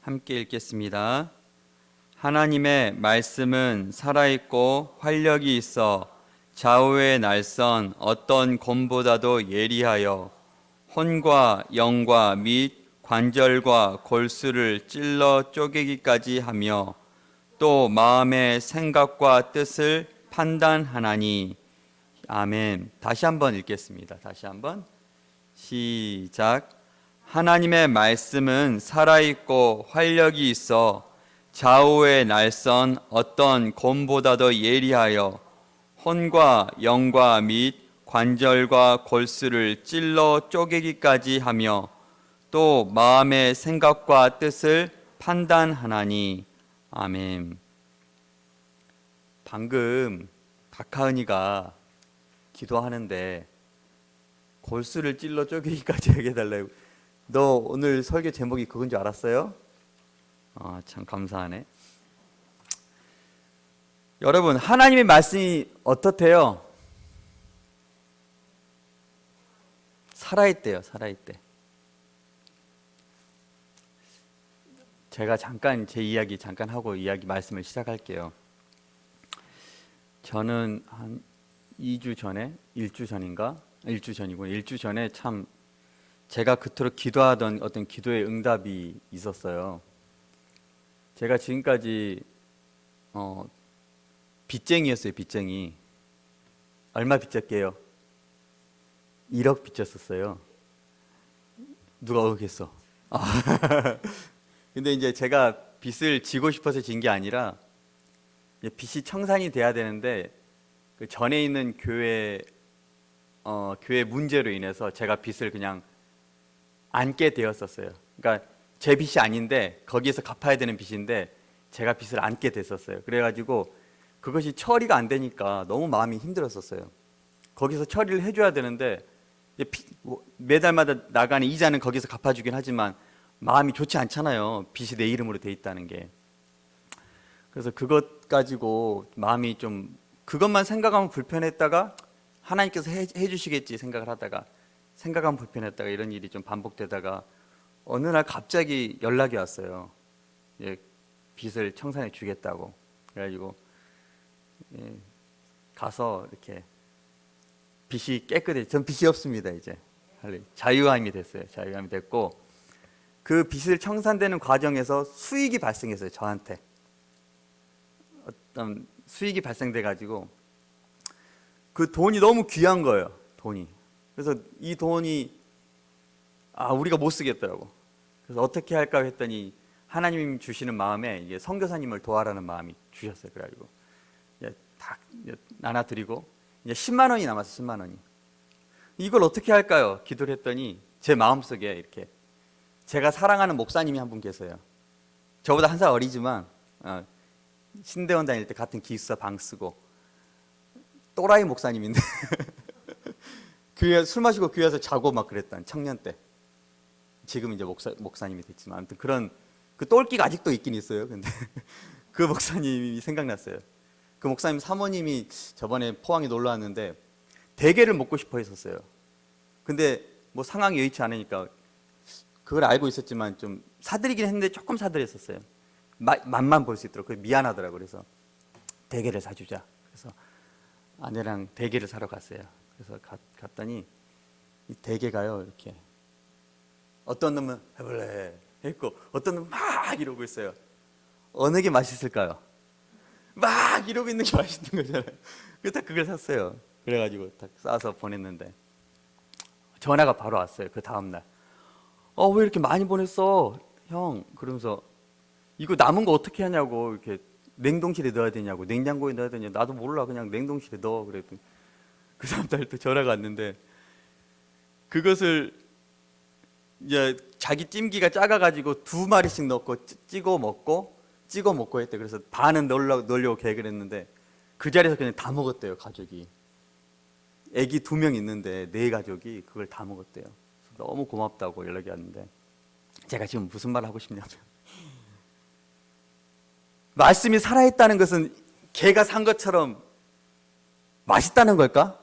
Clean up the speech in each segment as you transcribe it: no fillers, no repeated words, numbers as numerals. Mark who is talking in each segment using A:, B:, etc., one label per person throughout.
A: 함께 읽겠습니다. 하나님의 말씀은 살아있고 활력이 있어 좌우의 날선 어떤 곰보다도 예리하여 혼과 영과 및 관절과 골수를 찔러 쪼개기까지 하며 또 마음의 생각과 뜻을 판단하나니. 아멘. 다시 한번 읽겠습니다. 다시 한번 시작. 하나님의 말씀은 살아있고 활력이 있어 좌우의 날선 어떤 곰보다도 예리하여 혼과 영과 및 관절과 골수를 찔러 쪼개기까지 하며 또 마음의 생각과 뜻을 판단하나니. 아멘. 방금 박하은이가 기도하는데 골수를 찔러 쪼개기까지 해달라고. 너 오늘 설교 제목이 그건 줄 알았어요? 참 감사하네. 여러분, 하나님의 말씀이 어떻대요? 살아있대요. 살아있대. 제가 잠깐 제 이야기 잠깐 하고 말씀을 시작할게요. 저는 한 2주 전에, 1주 전인가? 1주 전이고 1주 전에 참 제가 그토록 기도하던 어떤 기도의 응답이 있었어요. 제가 지금까지 빚쟁이였어요. 빚쟁이. 얼마 빚졌게요? 1억 빚졌었어요. 누가 오겠어? 근데 이제 제가 빚을 지고 싶어서 진 게 아니라 빚이 청산이 돼야 되는데 그 전에 있는 교회 문제로 인해서 제가 빚을 그냥 안게 되었었어요. 그러니까 제 빚이 아닌데 거기에서 갚아야 되는 빚인데 제가 빚을 안게 됐었어요. 그래가지고 그것이 처리가 안 되니까 너무 마음이 힘들었었어요. 거기서 처리를 해줘야 되는데 매달마다 나가는 이자는 거기서 갚아주긴 하지만 마음이 좋지 않잖아요. 빚이 내 이름으로 돼 있다는 게. 그래서 그것 가지고 마음이 좀 그것만 생각하면 불편했다가 하나님께서 해주시겠지 생각을 하다가 생각하면 불편했다가 이런 일이 좀 반복되다가 어느 날 갑자기 연락이 왔어요. 빚을 청산해 주겠다고. 그래가지고 가서 이렇게 빚이 깨끗해. 전 빚이 없습니다. 이제 자유함이 됐어요. 자유함이 됐고 그 빚을 청산되는 과정에서 수익이 발생했어요. 저한테 어떤 수익이 발생돼 가지고 그 돈이 너무 귀한 거예요. 돈이. 그래서 이 돈이 우리가 못 쓰겠더라고. 그래서 어떻게 할까 했더니 하나님 주시는 마음에 이게 선교사님을 도와라는 마음이 주셨어요. 그래가지고 다 나눠드리고 이제 10만 원이 남았어요. 10만 원이. 이걸 어떻게 할까요? 기도를 했더니 제 마음속에 이렇게 제가 사랑하는 목사님이 한 분 계세요. 저보다 한 살 어리지만 신대원 다닐 때 같은 기숙사 방 쓰고 또라이 목사님인데 교회 술 마시고 교회에서 자고 막 그랬던 청년 때. 지금 이제 목사님이 됐지만 아무튼 그런 그 똘끼가 아직도 있긴 있어요. 근데 그 목사님이 생각났어요. 그 목사님 사모님이 저번에 포항에 놀러 왔는데 대게를 먹고 싶어 했었어요. 근데 뭐 상황이 여의치 않으니까 그걸 알고 있었지만 좀 사드리긴 했는데 조금 사드렸었어요. 맛만 볼 수 있도록. 미안하더라고요. 그래서 대게를 사주자. 그래서 아내랑 대게를 사러 갔어요. 그래서 갔더니 이 대게가요 이렇게 어떤 놈은 해볼래 했고 어떤 놈은 막 이러고 있어요. 어느 게 맛있을까요? 막 이러고 있는 게 맛있는 거잖아요. 그래서 딱 그걸 샀어요. 그래가지고 딱 싸서 보냈는데 전화가 바로 왔어요. 그 다음날 왜 이렇게 많이 보냈어 형? 그러면서 이거 남은 거 어떻게 하냐고. 이렇게 냉동실에 넣어야 되냐고. 냉장고에 넣어야 되냐고. 나도 몰라. 그냥 냉동실에 넣어. 그랬더니 그 다음 달 또 전화가 왔는데 그것을 이제 자기 찜기가 작아가지고 2마리씩 넣고 찍어 먹고 했대. 그래서 반은 넣으려고 계획을 했는데 그 자리에서 그냥 다 먹었대요. 가족이. 애기 2명 있는데 4가족이 그걸 다 먹었대요. 너무 고맙다고 연락이 왔는데 제가 지금 무슨 말을 하고 싶냐면 말씀이 살아있다는 것은 개가 산 것처럼 맛있다는 걸까?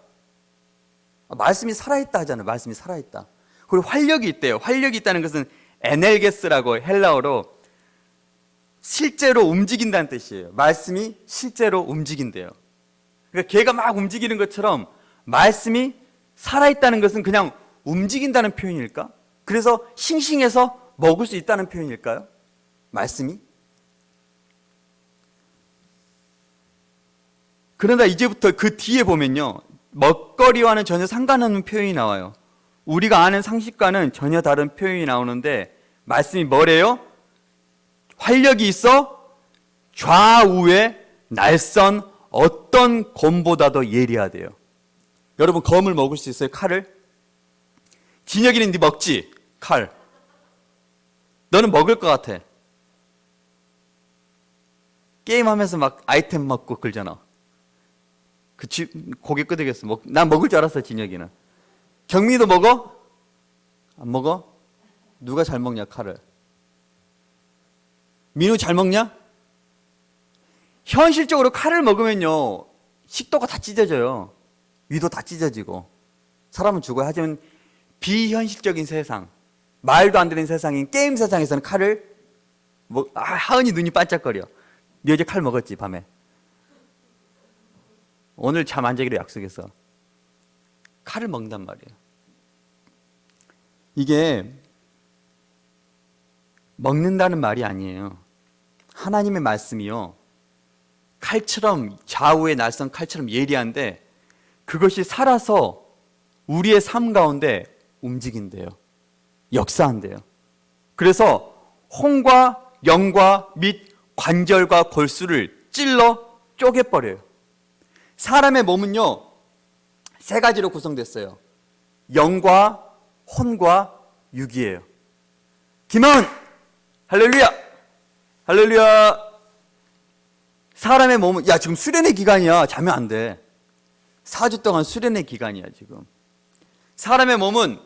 A: 말씀이 살아있다 하잖아요. 말씀이 살아있다. 그리고 활력이 있대요. 활력이 있다는 것은 에넬게스라고 헬라어로 실제로 움직인다는 뜻이에요. 말씀이 실제로 움직인대요. 그러니까 개가 막 움직이는 것처럼 말씀이 살아있다는 것은 그냥 움직인다는 표현일까? 그래서 싱싱해서 먹을 수 있다는 표현일까요? 말씀이? 그러나 이제부터 그 뒤에 보면요, 먹거리와는 전혀 상관없는 표현이 나와요. 우리가 아는 상식과는 전혀 다른 표현이 나오는데 말씀이 뭐래요? 활력이 있어 좌우에 날선 어떤 검보다도 예리하대요. 여러분, 검을 먹을 수 있어요? 칼을? 진혁이는 네 먹지? 칼. 너는 먹을 것 같아. 게임하면서 막 아이템 먹고 그러잖아. 고개 끄덕였어. 난 먹을 줄 알았어, 진혁이는. 경민이도 먹어? 안 먹어? 누가 잘 먹냐, 칼을? 민우 잘 먹냐? 현실적으로 칼을 먹으면요, 식도가 다 찢어져요. 위도 다 찢어지고. 사람은 죽어요. 하지만 비현실적인 세상, 말도 안 되는 세상인 게임 세상에서는 칼을 하은이 눈이 반짝거려. 네 어제 칼 먹었지, 밤에? 오늘 잠 안 자기로 약속했어. 칼을 먹는단 말이에요. 이게 먹는다는 말이 아니에요. 하나님의 말씀이요, 칼처럼, 좌우의 날선 칼처럼 예리한데 그것이 살아서 우리의 삶 가운데 움직인대요. 역사한대요. 그래서 혼과 영과 및 관절과 골수를 찔러 쪼개버려요. 사람의 몸은요, 세 가지로 구성됐어요. 영과 혼과 육이에요. 김하은, 할렐루야! 할렐루야! 사람의 몸은, 야, 지금 수련의 기간이야. 자면 안 돼. 4주 동안 수련의 기간이야, 지금. 사람의 몸은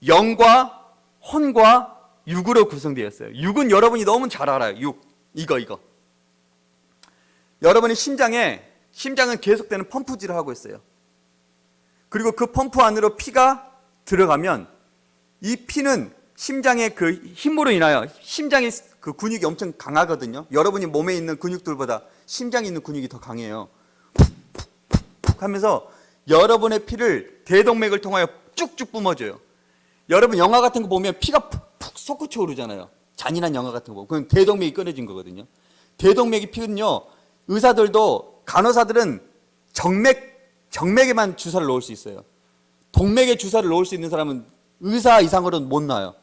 A: 영과 혼과 육으로 구성되어 있어요. 육은 여러분이 너무 잘 알아요. 육. 이거. 여러분의 심장은 계속되는 펌프질을 하고 있어요. 그리고 그 펌프 안으로 피가 들어가면 이 피는 심장의 그 힘으로 인하여, 심장의 그 근육이 엄청 강하거든요. 여러분이 몸에 있는 근육들보다 심장에 있는 근육이 더 강해요. 푹 하면서 여러분의 피를 대동맥을 통하여 쭉쭉 뿜어줘요. 여러분 영화 같은 거 보면 피가 푹푹 솟구쳐 오르잖아요. 잔인한 영화 같은 거 보면. 그건 대동맥이 끊어진 거거든요. 대동맥이 피는요, 의사들도, 간호사들은 정맥에만 주사를 놓을 수 있어요. 동맥에 주사를 놓을 수 있는 사람은 의사 이상으로는 못 놔요.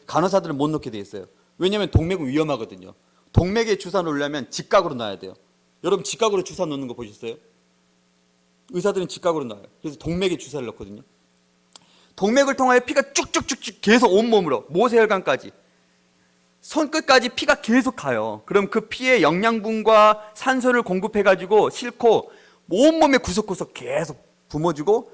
A: 간호사들은 못 놓게 돼 있어요. 왜냐하면 동맥은 위험하거든요. 동맥에 주사 놓으려면 직각으로 놔야 돼요. 여러분 직각으로 주사 놓는 거 보셨어요? 의사들은 직각으로 놔요. 그래서 동맥에 주사를 넣거든요. 동맥을 통하여 피가 쭉쭉쭉쭉 계속 온몸으로, 모세혈관까지, 손끝까지 피가 계속 가요. 그럼 그 피에 영양분과 산소를 공급해가지고 싣고 온몸에 구석구석 계속 뿜어주고,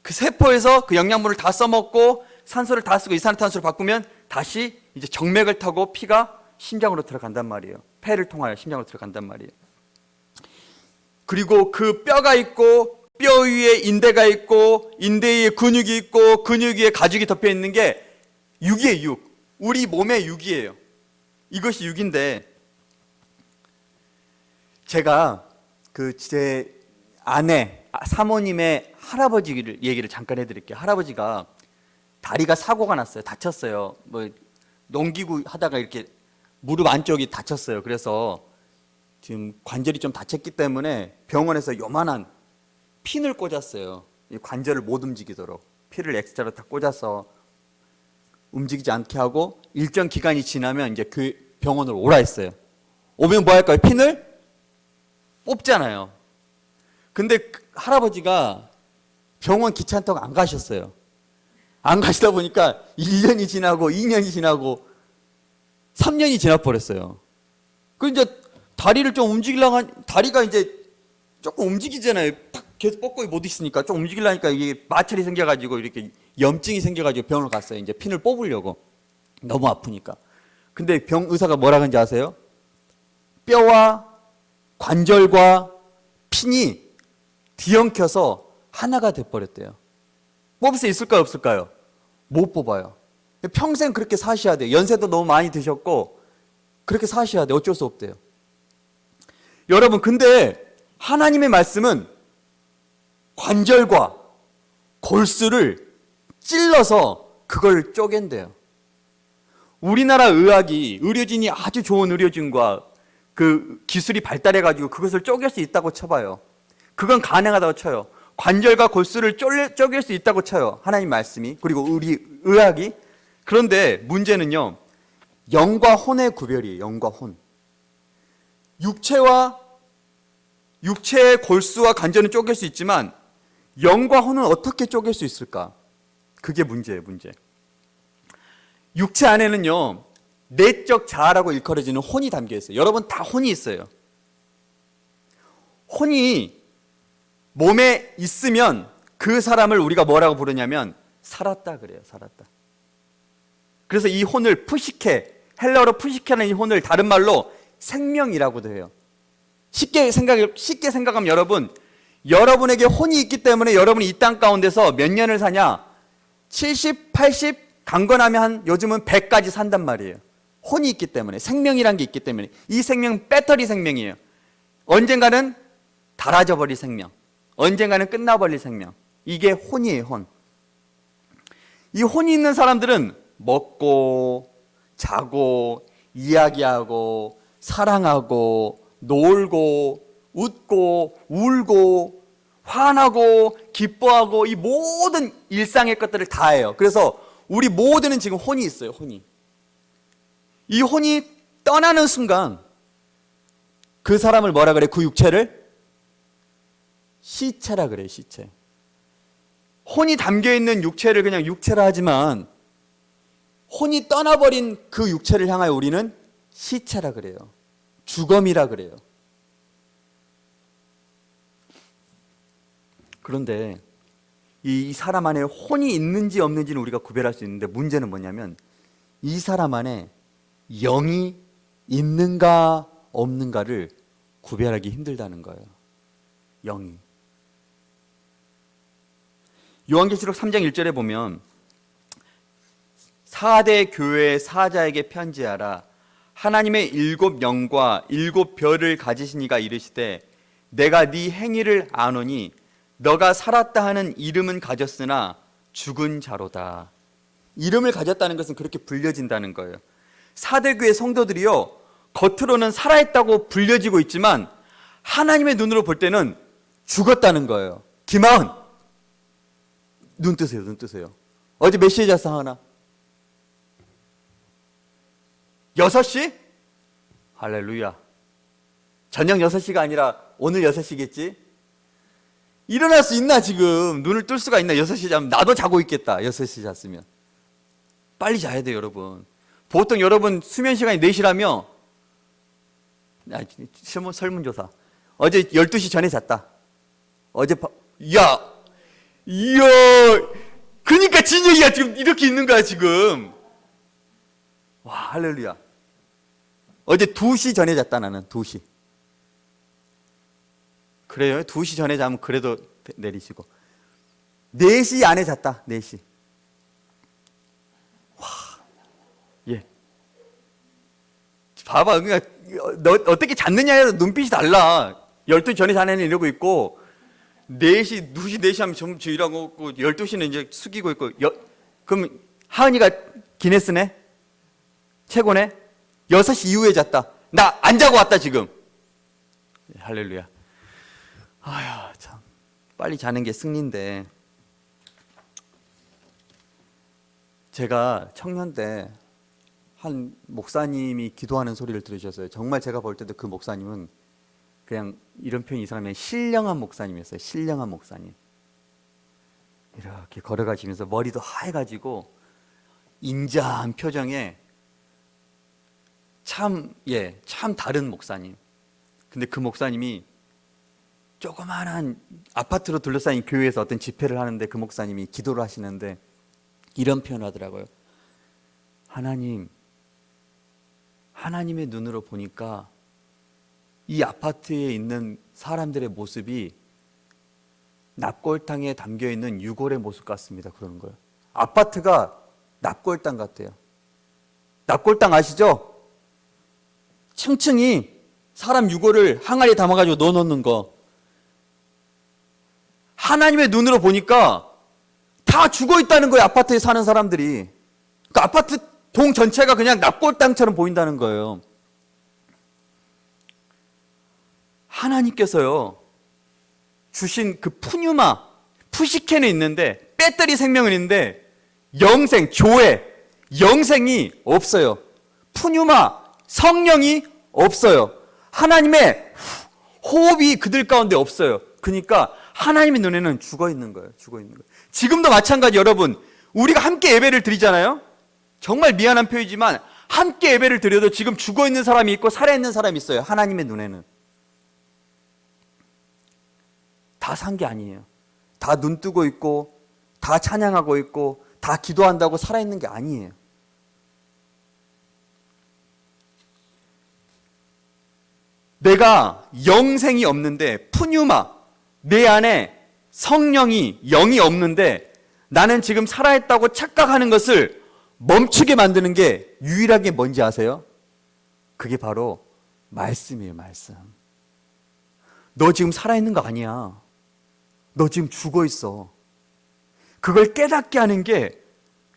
A: 그 세포에서 그 영양분을 다 써먹고 산소를 다 쓰고 이산화탄소를 바꾸면 다시 이제 정맥을 타고 피가 심장으로 들어간단 말이에요. 폐를 통하여 심장으로 들어간단 말이에요. 그리고 그 뼈가 있고, 뼈 위에 인대가 있고, 인대 위에 근육이 있고, 근육 위에 가죽이 덮여 있는 게 육이에요, 육. 우리 몸의 육이에요. 이것이 육인데, 제가 제 아내, 사모님의 할아버지 얘기를 잠깐 해드릴게요. 할아버지가 다리가 사고가 났어요. 다쳤어요. 농기구 하다가 이렇게 무릎 안쪽이 다쳤어요. 그래서 지금 관절이 좀 다쳤기 때문에 병원에서 요만한 핀을 꽂았어요. 이 관절을 못 움직이도록 피를 엑스트라로 다 꽂아서 움직이지 않게 하고, 일정 기간이 지나면 이제 그 병원으로 오라 했어요. 오면 뭐 할까요? 핀을 뽑잖아요. 근데 할아버지가 병원 귀찮다고 안 가셨어요. 안 가시다 보니까 1년이 지나고 2년이 지나고 3년이 지나버렸어요. 그 이제 다리를 좀 움직이려고 다리가 이제 조금 움직이잖아요. 탁 계속 뻗고 못 있으니까 좀 움직이려니까 이게 마찰이 생겨가지고 이렇게 염증이 생겨가지고 병원을 갔어요. 이제 핀을 뽑으려고. 너무 아프니까. 근데 의사가 뭐라 그런지 아세요? 뼈와 관절과 핀이 뒤엉켜서 하나가 돼버렸대요. 뽑을 수 있을까요, 없을까요? 못 뽑아요. 평생 그렇게 사셔야 돼요. 연세도 너무 많이 드셨고, 그렇게 사셔야 돼. 어쩔 수 없대요. 여러분, 근데 하나님의 말씀은 관절과 골수를 찔러서 그걸 쪼갠대요. 우리나라 의학이, 의료진이 아주 좋은 의료진과 그 기술이 발달해가지고 그것을 쪼갤 수 있다고 쳐봐요. 그건 가능하다고 쳐요. 관절과 골수를 쪼갤 수 있다고 쳐요. 하나님 말씀이. 그리고 우리 의학이. 그런데 문제는요, 영과 혼의 구별이에요. 영과 혼. 육체의 골수와 관절은 쪼갤 수 있지만 영과 혼은 어떻게 쪼갤 수 있을까? 그게 문제예요, 문제. 육체 안에는요, 내적 자아라고 일컬어지는 혼이 담겨 있어요. 여러분 다 혼이 있어요. 혼이 몸에 있으면 그 사람을 우리가 뭐라고 부르냐면 살았다 그래요. 살았다. 그래서 이 혼을 푸시케, 헬라어로 푸시케라는 이 혼을 다른 말로 생명이라고도 해요. 쉽게 생각하면 여러분에게 혼이 있기 때문에 여러분이 이 땅 가운데서 몇 년을 사냐? 70, 80, 강건하면 요즘은 100까지 산단 말이에요. 혼이 있기 때문에, 생명이란 게 있기 때문에. 이 생명 배터리 생명이에요. 언젠가는 닳아져 버릴 생명, 언젠가는 끝나버릴 생명. 이게 혼이에요. 혼. 이 혼이 있는 사람들은 먹고 자고 이야기하고 사랑하고 놀고 웃고 울고 화나고 기뻐하고 이 모든 일상의 것들을 다 해요. 그래서 우리 모두는 지금 혼이 있어요. 혼이. 이 혼이 떠나는 순간 그 사람을 뭐라 그래? 그 육체를 시체라 그래요. 시체. 혼이 담겨있는 육체를 그냥 육체라 하지만 혼이 떠나버린 그 육체를 향하여 우리는 시체라 그래요. 주검이라 그래요. 그런데 이 사람 안에 혼이 있는지 없는지는 우리가 구별할 수 있는데 문제는 뭐냐면 이 사람 안에 영이 있는가 없는가를 구별하기 힘들다는 거예요. 영이. 요한계시록 3장 1절에 보면 4대 교회 사자에게 편지하라. 하나님의 7 영과 7 별을 가지신 이가 이르시되 내가 네 행위를 아노니 너가 살았다 하는 이름은 가졌으나 죽은 자로다. 이름을 가졌다는 것은 그렇게 불려진다는 거예요. 4대 교회 성도들이요, 겉으로는 살아있다고 불려지고 있지만 하나님의 눈으로 볼 때는 죽었다는 거예요. 김하은, 눈 뜨세요. 눈 뜨세요. 어제 몇 시에 잤어, 하은아? 6시? 할렐루야. 저녁 6시가 아니라 오늘 6시겠지? 일어날 수 있나 지금? 눈을 뜰 수가 있나? 6시 자면 나도 자고 있겠다. 6시 잤으면. 빨리 자야 돼요, 여러분. 보통 여러분 수면 시간이 4시라며 설문조사. 어제 12시 전에 잤다. 이야, 그러니까 진영이가 지금 이렇게 있는 거야, 지금. 와, 할렐루야. 어제 2시 전에 잤다, 나는. 2시. 그래요? 2시 전에 자면 그래도 내리시고. 4시 안에 잤다, 4시. 와, 예. 봐봐, 그러니까 너 어떻게 잤느냐에 눈빛이 달라. 12시 전에 자네는 이러고 있고, 4시, 2시, 4시 하면 전부 일하고 있고, 12시는 이제 숙이고 있고, 그럼 하은이가 기네스네? 최고네? 6시 이후에 잤다. 나 안 자고 왔다, 지금. 할렐루야. 아휴, 참. 빨리 자는 게 승리인데. 제가 청년 때 한 목사님이 기도하는 소리를 들으셨어요. 정말 제가 볼 때도 그 목사님은 그냥 이런 표현이 이상하면 신령한 목사님이었어요. 신령한 목사님. 이렇게 걸어가시면서 머리도 하얘가지고 인자한 표정에 참 다른 목사님. 근데 그 목사님이 조그마한 아파트로 둘러싸인 교회에서 어떤 집회를 하는데 그 목사님이 기도를 하시는데 이런 표현을 하더라고요. 하나님의 눈으로 보니까 이 아파트에 있는 사람들의 모습이 납골당에 담겨있는 유골의 모습 같습니다. 그러는 거예요. 아파트가 납골당 같아요. 납골당 아시죠? 층층이 사람 유골을 항아리에 담아가지고 넣어놓는 거. 하나님의 눈으로 보니까 다 죽어 있다는 거예요. 아파트에 사는 사람들이. 그 아파트 동 전체가 그냥 납골 땅처럼 보인다는 거예요. 하나님께서요, 주신 그 푸뉴마, 푸시케는 있는데, 배터리 생명은 있는데, 영생, 교회, 영생이 없어요. 푸뉴마, 성령이 없어요. 하나님의 호흡이 그들 가운데 없어요. 그러니까 하나님의 눈에는 죽어 있는 거예요. 죽어 있는 거예요. 지금도 마찬가지. 여러분, 우리가 함께 예배를 드리잖아요. 정말 미안한 표현이지만 함께 예배를 드려도 지금 죽어 있는 사람이 있고 살아있는 사람이 있어요. 하나님의 눈에는. 다 산 게 아니에요. 다 눈 뜨고 있고 다 찬양하고 있고 다 기도한다고 살아있는 게 아니에요. 내가 영생이 없는데, 푸뉴마, 내 안에 성령이, 영이 없는데 나는 지금 살아있다고 착각하는 것을 멈추게 만드는 게 유일하게 뭔지 아세요? 그게 바로 말씀이에요. 말씀. 너 지금 살아있는 거 아니야. 너 지금 죽어 있어. 그걸 깨닫게 하는 게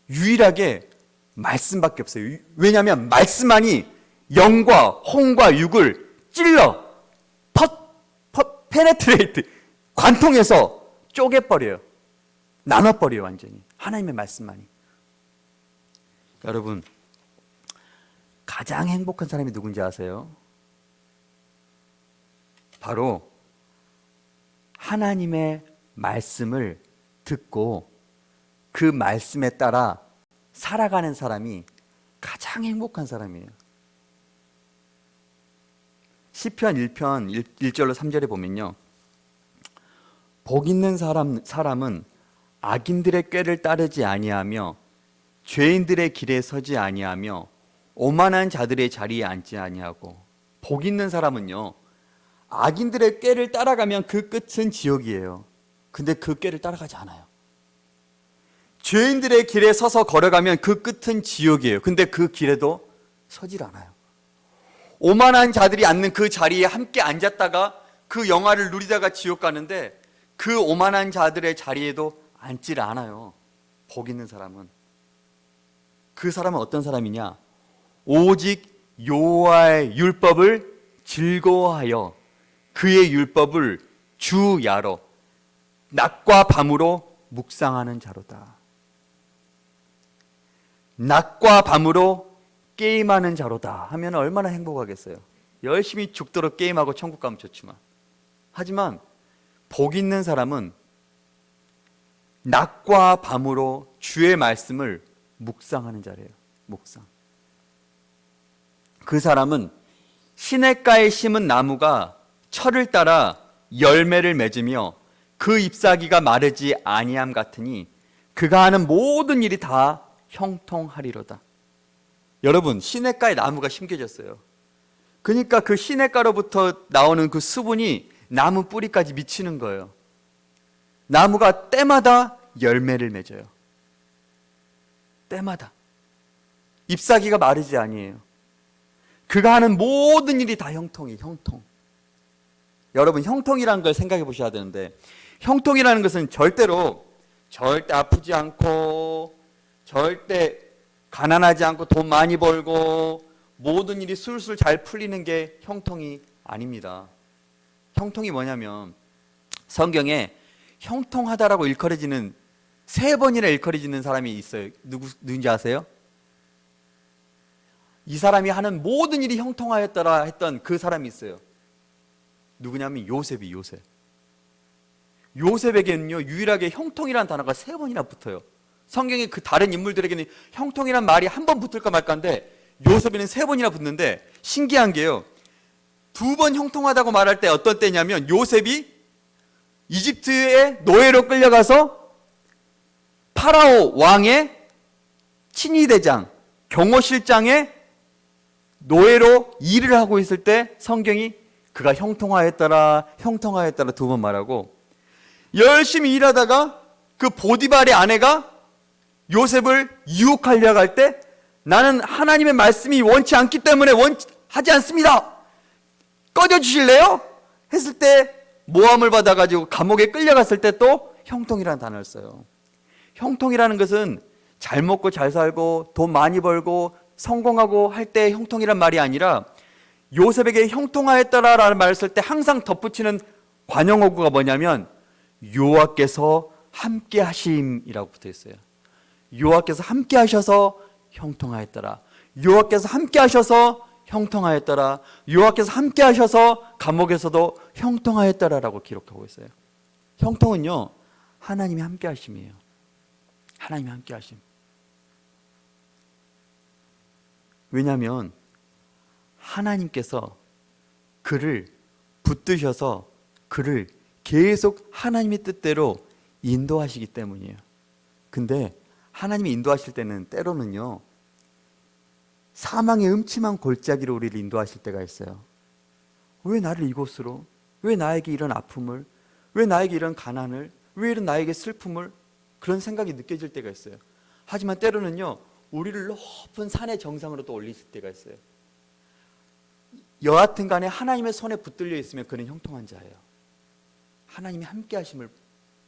A: 유일하게 말씀밖에 없어요. 왜냐하면 말씀만이 영과 혼과 육을 찔러 페네트레이트, 관통해서 쪼개버려요. 나눠버려요. 완전히. 하나님의 말씀만이. 여러분, 가장 행복한 사람이 누군지 아세요? 바로 하나님의 말씀을 듣고 그 말씀에 따라 살아가는 사람이 가장 행복한 사람이에요. 시편 1편 1절로 3절에 보면요, 복 있는 사람은 악인들의 꾀를 따르지 아니하며 죄인들의 길에 서지 아니하며 오만한 자들의 자리에 앉지 아니하고. 복 있는 사람은요, 악인들의 꾀를 따라가면 그 끝은 지옥이에요. 근데 그 꾀를 따라가지 않아요. 죄인들의 길에 서서 걸어가면 그 끝은 지옥이에요. 근데 그 길에도 서질 않아요. 오만한 자들이 앉는 그 자리에 함께 앉았다가 그 영화를 누리다가 지옥 가는데 그 오만한 자들의 자리에도 앉질 않아요. 복 있는 사람은. 그 사람은 어떤 사람이냐? 오직 여호와의 율법을 즐거워하여 그의 율법을 주야로 낮과 밤으로 묵상하는 자로다. 낮과 밤으로 게임하는 자로다 하면 얼마나 행복하겠어요. 열심히 죽도록 게임하고 천국 가면 좋지만. 하지만 복 있는 사람은 낮과 밤으로 주의 말씀을 묵상하는 자래요. 묵상. 그 사람은 시냇가에 심은 나무가 철을 따라 열매를 맺으며 그 잎사귀가 마르지 아니함 같으니 그가 하는 모든 일이 다 형통하리로다. 여러분, 시냇가에 나무가 심겨졌어요. 그러니까 그 시냇가로부터 나오는 그 수분이 나무 뿌리까지 미치는 거예요. 나무가 때마다 열매를 맺어요. 때마다. 잎사귀가 마르지 아니에요. 그가 하는 모든 일이 다 형통이에요. 형통. 여러분, 형통이라는 걸 생각해 보셔야 되는데, 형통이라는 것은 절대 아프지 않고 절대 가난하지 않고 돈 많이 벌고 모든 일이 술술 잘 풀리는 게 형통이 아닙니다. 형통이 뭐냐면, 성경에 형통하다라고 일컬어지는 3번이나 일컬어지는 사람이 있어요. 누군지 아세요? 이 사람이 하는 모든 일이 형통하였더라 했던 그 사람이 있어요. 누구냐면 요셉. 요셉에게는요, 유일하게 형통이라는 단어가 3번이나 붙어요. 성경의 그 다른 인물들에게는 형통이란 말이 한 번 붙을까 말까인데 요셉에는 3번이나 붙는데, 신기한 게요, 2번 형통하다고 말할 때 어떤 때냐면, 요셉이 이집트의 노예로 끌려가서 파라오 왕의 친위대장, 경호실장의 노예로 일을 하고 있을 때 성경이 그가 형통하였더라 2번 말하고, 열심히 일하다가 그 보디발의 아내가 요셉을 유혹하려고 할 때, 나는 하나님의 말씀이 원치 않기 때문에 하지 않습니다. 꺼져 주실래요? 했을 때 모함을 받아가지고 감옥에 끌려갔을 때 또 형통이라는 단어를 써요. 형통이라는 것은 잘 먹고 잘 살고 돈 많이 벌고 성공하고 할 때 형통이란 말이 아니라 요셉에게 형통하였더라라는 말을 쓸 때 항상 덧붙이는 관용어구가 뭐냐면 여호와께서 함께 하심이라고 붙어 있어요. 여호와께서 함께 하셔서 형통하였더라. 여호와께서 함께 하셔서 형통하였더라. 여호와께서 함께 하셔서 감옥에서도 형통하였더라라고 기록하고 있어요. 형통은요, 하나님이 함께 하심이에요. 하나님이 함께 하심. 왜냐하면 하나님께서 그를 붙드셔서 그를 계속 하나님의 뜻대로 인도하시기 때문이에요. 근데 하나님이 인도하실 때는 때로는요, 사망의 음침한 골짜기로 우리를 인도하실 때가 있어요. 왜 나를 이곳으로? 왜 나에게 이런 아픔을? 왜 나에게 이런 가난을? 왜 이런 나에게 슬픔을? 그런 생각이 느껴질 때가 있어요. 하지만 때로는요, 우리를 높은 산의 정상으로 또 올리실 때가 있어요. 여하튼 간에 하나님의 손에 붙들려 있으면 그는 형통한 자예요. 하나님이 함께 하심을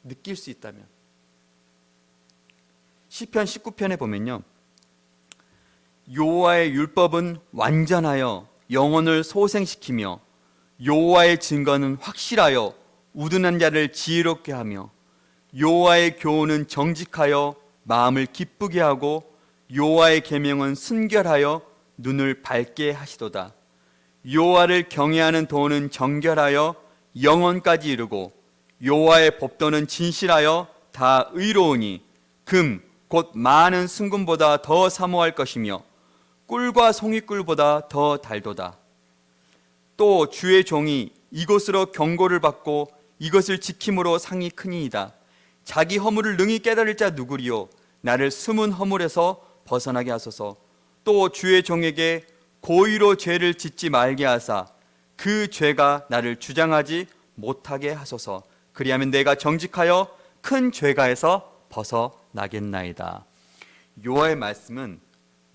A: 느낄 수 있다면. 시편 19편에 보면요, 여호와의 율법은 완전하여 영혼을 소생시키며 여호와의 증거는 확실하여 우둔한 자를 지혜롭게 하며 여호와의 교훈은 정직하여 마음을 기쁘게 하고 여호와의 계명은 순결하여 눈을 밝게 하시도다. 여호와를 경외하는 도는 정결하여 영원까지 이르고 여호와의 법도는 진실하여 다 의로우니 금 곧 많은 순금보다 더 사모할 것이며 꿀과 송이꿀보다 더 달도다. 또 주의 종이 이것으로 경고를 받고 이것을 지킴으로 상이 크니이다. 자기 허물을 능히 깨달을 자 누구리요? 나를 숨은 허물에서 벗어나게 하소서. 또 주의 종에게 고의로 죄를 짓지 말게 하사 그 죄가 나를 주장하지 못하게 하소서. 그리하면 내가 정직하여 큰 죄가에서 벗어나겠나이다. 여호와의 말씀은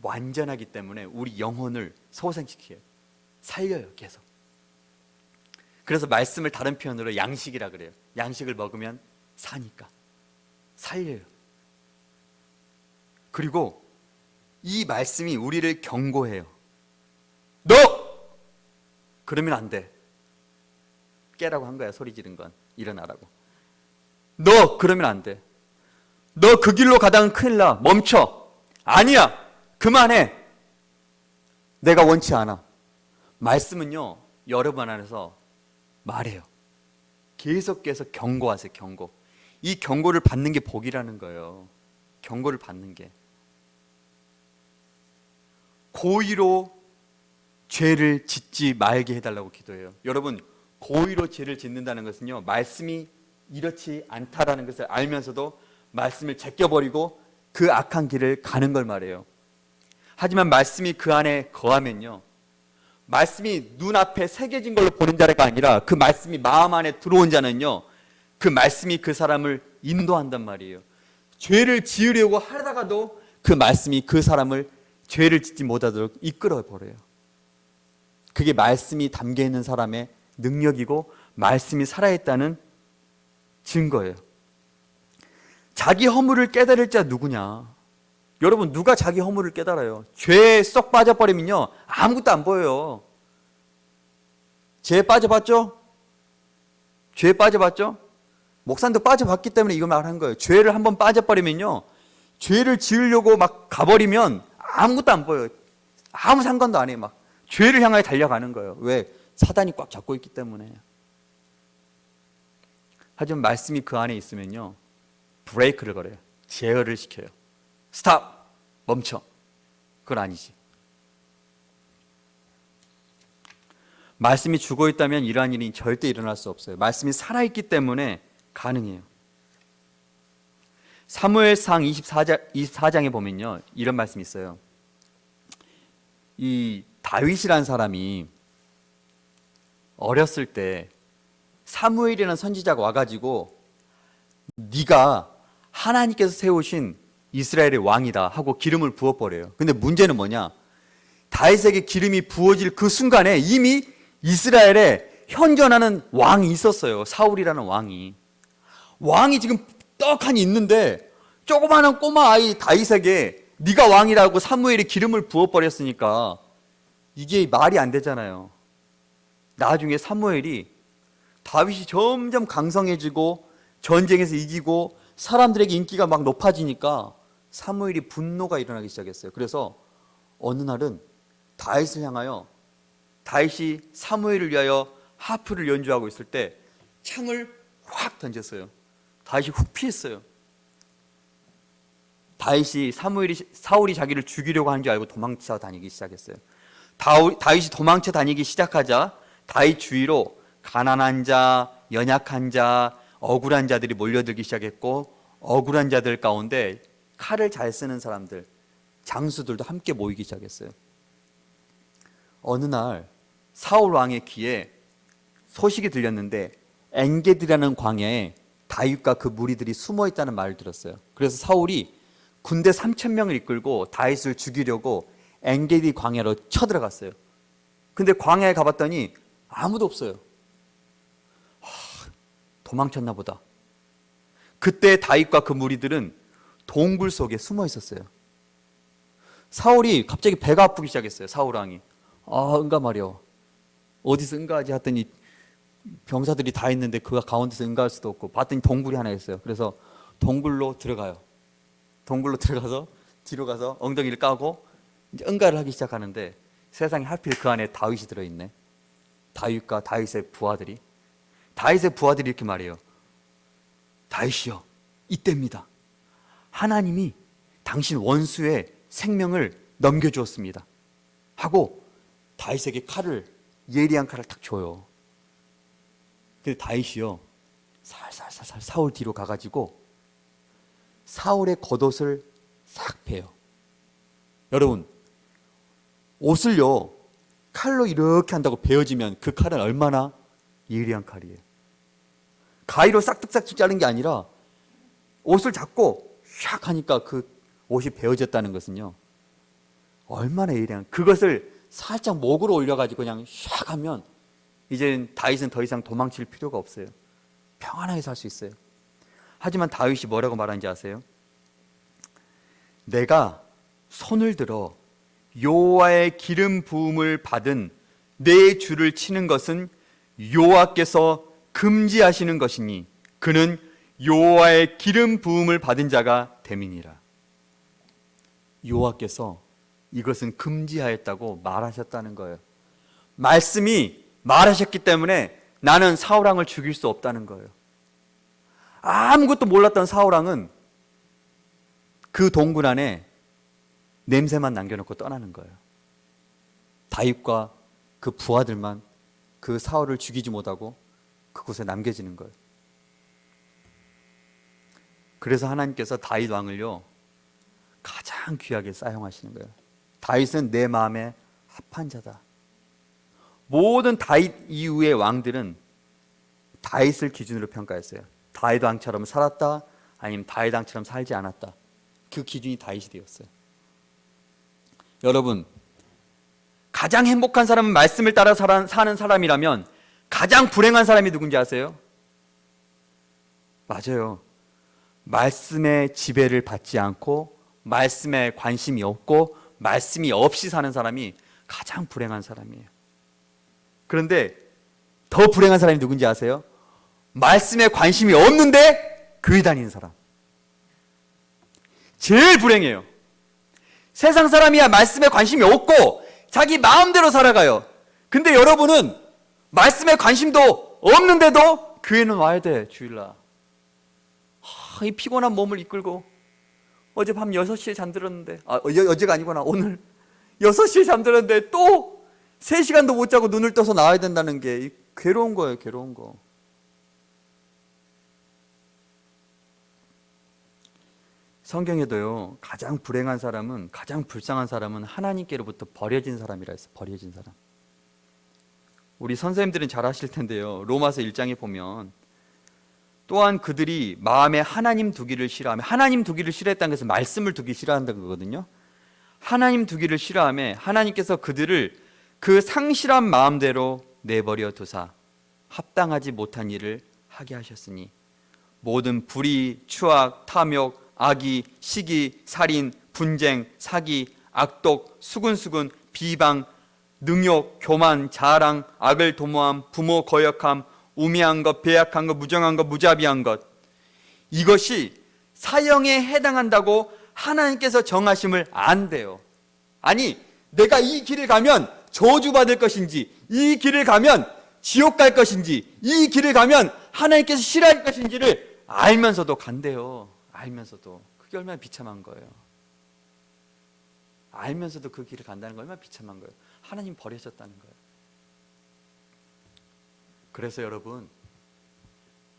A: 완전하기 때문에 우리 영혼을 소생시켜요. 살려요, 계속. 그래서 말씀을 다른 표현으로 양식이라 그래요. 양식을 먹으면 사니까 살려요. 그리고 이 말씀이 우리를 경고해요. 너! 그러면 안 돼. 깨라고 한 거야, 소리 지른 건. 일어나라고. 너! 그러면 안 돼. 너 그 길로 가다간 큰일 나. 멈춰. 아니야. 그만해. 내가 원치 않아. 말씀은요, 여러분 안에서 말해요. 계속해서 경고하세요, 경고. 이 경고를 받는 게 복이라는 거예요. 경고를 받는 게. 고의로 죄를 짓지 말게 해달라고 기도해요. 여러분, 고의로 죄를 짓는다는 것은요, 말씀이 이렇지 않다라는 것을 알면서도 말씀을 제껴버리고 그 악한 길을 가는 걸 말해요. 하지만 말씀이 그 안에 거하면요, 말씀이 눈앞에 새겨진 걸로 보는 자가 아니라 그 말씀이 마음 안에 들어온 자는요, 그 말씀이 그 사람을 인도한단 말이에요. 죄를 지으려고 하다가도 그 말씀이 그 사람을 죄를 짓지 못하도록 이끌어 버려요. 그게 말씀이 담겨 있는 사람의 능력이고 말씀이 살아있다는 증거예요. 자기 허물을 깨달을 자 누구냐? 여러분, 누가 자기 허물을 깨달아요? 죄에 쏙 빠져버리면요, 아무것도 안 보여요. 죄에 빠져봤죠? 죄에 빠져봤죠? 목사님도 빠져봤기 때문에 이거 말한 거예요. 죄를 한번 빠져버리면요, 죄를 지으려고 막 가버리면 아무것도 안 보여요. 아무 상관도 안 해요. 막 죄를 향하여 달려가는 거예요. 왜? 사단이 꽉 잡고 있기 때문에. 하지만 말씀이 그 안에 있으면요, 브레이크를 걸어요. 제어를 시켜요. 스탑! 멈춰. 그건 아니지. 말씀이 죽어 있다면 이러한 일이 절대 일어날 수 없어요. 말씀이 살아있기 때문에 가능해요. 사무엘상 24장에 보면요, 이런 말씀이 있어요. 이 다윗이라는 사람이 어렸을 때 사무엘이라는 선지자가 와가지고 네가 하나님께서 세우신 이스라엘의 왕이다 하고 기름을 부어버려요. 근데 문제는 뭐냐? 다윗에게 기름이 부어질 그 순간에 이미 이스라엘에 현존하는 왕이 있었어요. 사울이라는 왕이. 왕이 지금 떡하니 있는데 조그마한 꼬마 아이 다윗에게 네가 왕이라고 사무엘이 기름을 부어버렸으니까 이게 말이 안 되잖아요. 나중에 사무엘이 다윗이 점점 강성해지고 전쟁에서 이기고 사람들에게 인기가 막 높아지니까 사무엘이 분노가 일어나기 시작했어요. 그래서 어느 날은 다윗을 향하여, 다윗이 사무엘을 위하여 하프를 연주하고 있을 때 창을 확 던졌어요. 다윗이 훅 피했어요. 다윗이 사울이 자기를 죽이려고 하는 줄 알고 도망쳐 다니기 시작했어요. 다윗이 도망쳐 다니기 시작하자 다윗 주위로 가난한 자, 연약한 자, 억울한 자들이 몰려들기 시작했고, 억울한 자들 가운데 칼을 잘 쓰는 사람들, 장수들도 함께 모이기 시작했어요. 어느 날 사울 왕의 귀에 소식이 들렸는데 엔게디라는 광야에 다윗과 그 무리들이 숨어 있다는 말을 들었어요. 그래서 사울이 군대 3,000명을 이끌고 다윗을 죽이려고 엔게디 광야로 쳐들어갔어요. 근데 광야에 가봤더니 아무도 없어요. 도망쳤나 보다. 그때 다윗과 그 무리들은 동굴 속에 숨어 있었어요. 사울이 갑자기 배가 아프기 시작했어요. 사울 왕이. 응가 말이야. 어디서 응가하지 했더니 병사들이 다 있는데 그 가운데서 응가할 수도 없고, 봤더니 동굴이 하나 있어요. 그래서 동굴로 들어가요. 동굴로 들어가서 뒤로 가서 엉덩이를 까고 이제 응가를 하기 시작하는데 세상에 하필 그 안에 다윗이 들어있네. 다윗과 다윗의 부하들이 이렇게 말해요. 다윗이여, 이때입니다. 하나님이 당신 원수의 생명을 넘겨주었습니다 하고 다윗에게 예리한 칼을 탁 줘요. 근데 다윗이요, 살살살살 사울 뒤로 가가지고 사울의 겉옷을 싹 베요. 여러분, 옷을요 칼로 이렇게 한다고 베어지면 그 칼은 얼마나 예리한 칼이에요. 가위로 싹둑싹둑 자른 게 아니라 옷을 잡고 샥 하니까 그 옷이 베어졌다는 것은요, 얼마나 예리한, 그것을 살짝 목으로 올려가지고 그냥 샥 하면 이제 다윗은 더 이상 도망칠 필요가 없어요. 평안하게 살 수 있어요. 하지만 다윗이 뭐라고 말하는지 아세요? 내가 손을 들어 여호와의 기름 부음을 받은 내 주를 치는 것은 여호와께서 금지하시는 것이니 그는 여호와의 기름 부음을 받은 자가 됨이니라. 여호와께서 이것은 금지하였다고 말하셨다는 거예요. 말씀이 말하셨기 때문에 나는 사울 왕을 죽일 수 없다는 거예요. 아무것도 몰랐던 사울 왕은 그 동굴 안에 냄새만 남겨놓고 떠나는 거예요. 다윗과 그 부하들만 그 사울을 죽이지 못하고 그곳에 남겨지는 거예요. 그래서 하나님께서 다윗 왕을요 가장 귀하게 사용하시는 거예요. 다윗은 내 마음에 합한 자다. 모든 다윗 이후의 왕들은 다윗을 기준으로 평가했어요. 다윗 왕처럼 살았다, 아니면 다윗 왕처럼 살지 않았다. 그 기준이 다윗이 되었어요. 여러분, 가장 행복한 사람은 말씀을 따라 사는 사람이라면 가장 불행한 사람이 누군지 아세요? 맞아요. 말씀의 지배를 받지 않고 말씀에 관심이 없고 말씀이 없이 사는 사람이 가장 불행한 사람이에요. 그런데 더 불행한 사람이 누군지 아세요? 말씀에 관심이 없는데 교회 다니는 사람. 제일 불행해요. 세상 사람이야 말씀에 관심이 없고 자기 마음대로 살아가요. 근데 여러분은 말씀에 관심도 없는데도 교회는 와야 돼. 주일날 이 피곤한 몸을 이끌고 어제 밤 6시에 잠들었는데 어제가 아니구나. 오늘 6시에 잠들었는데 또 3시간도 못 자고 눈을 떠서 나와야 된다는 게 괴로운 거예요. 괴로운 거. 성경에도요 가장 불행한 사람은, 가장 불쌍한 사람은 하나님께로부터 버려진 사람이라 했어요. 버려진 사람. 우리 선생님들은 잘 아실 텐데요, 로마서 1장에 보면 또한 그들이 마음에 하나님 두기를 싫어하며, 하나님 두기를 싫어했다는 것은 말씀을 두기 싫어한다는 거거든요. 하나님 두기를 싫어하며 하나님께서 그들을 그 상실한 마음대로 내버려 두사 합당하지 못한 일을 하게 하셨으니 모든 불의, 추악, 탐욕, 악의, 시기, 살인, 분쟁, 사기, 악독, 수근수근, 비방, 능욕, 교만, 자랑, 악을 도모함, 부모 거역함, 우매한 것, 배약한 것, 무정한 것, 무자비한 것, 이것이 사형에 해당한다고 하나님께서 정하심을 안돼요. 아니, 내가 이 길을 가면 저주받을 것인지, 이 길을 가면 지옥 갈 것인지, 이 길을 가면 하나님께서 싫어할 것인지를 알면서도 간대요. 알면서도. 그게 얼마나 비참한 거예요. 알면서도 그 길을 간다는 거 얼마나 비참한 거예요. 하나님 버리셨다는 거예요.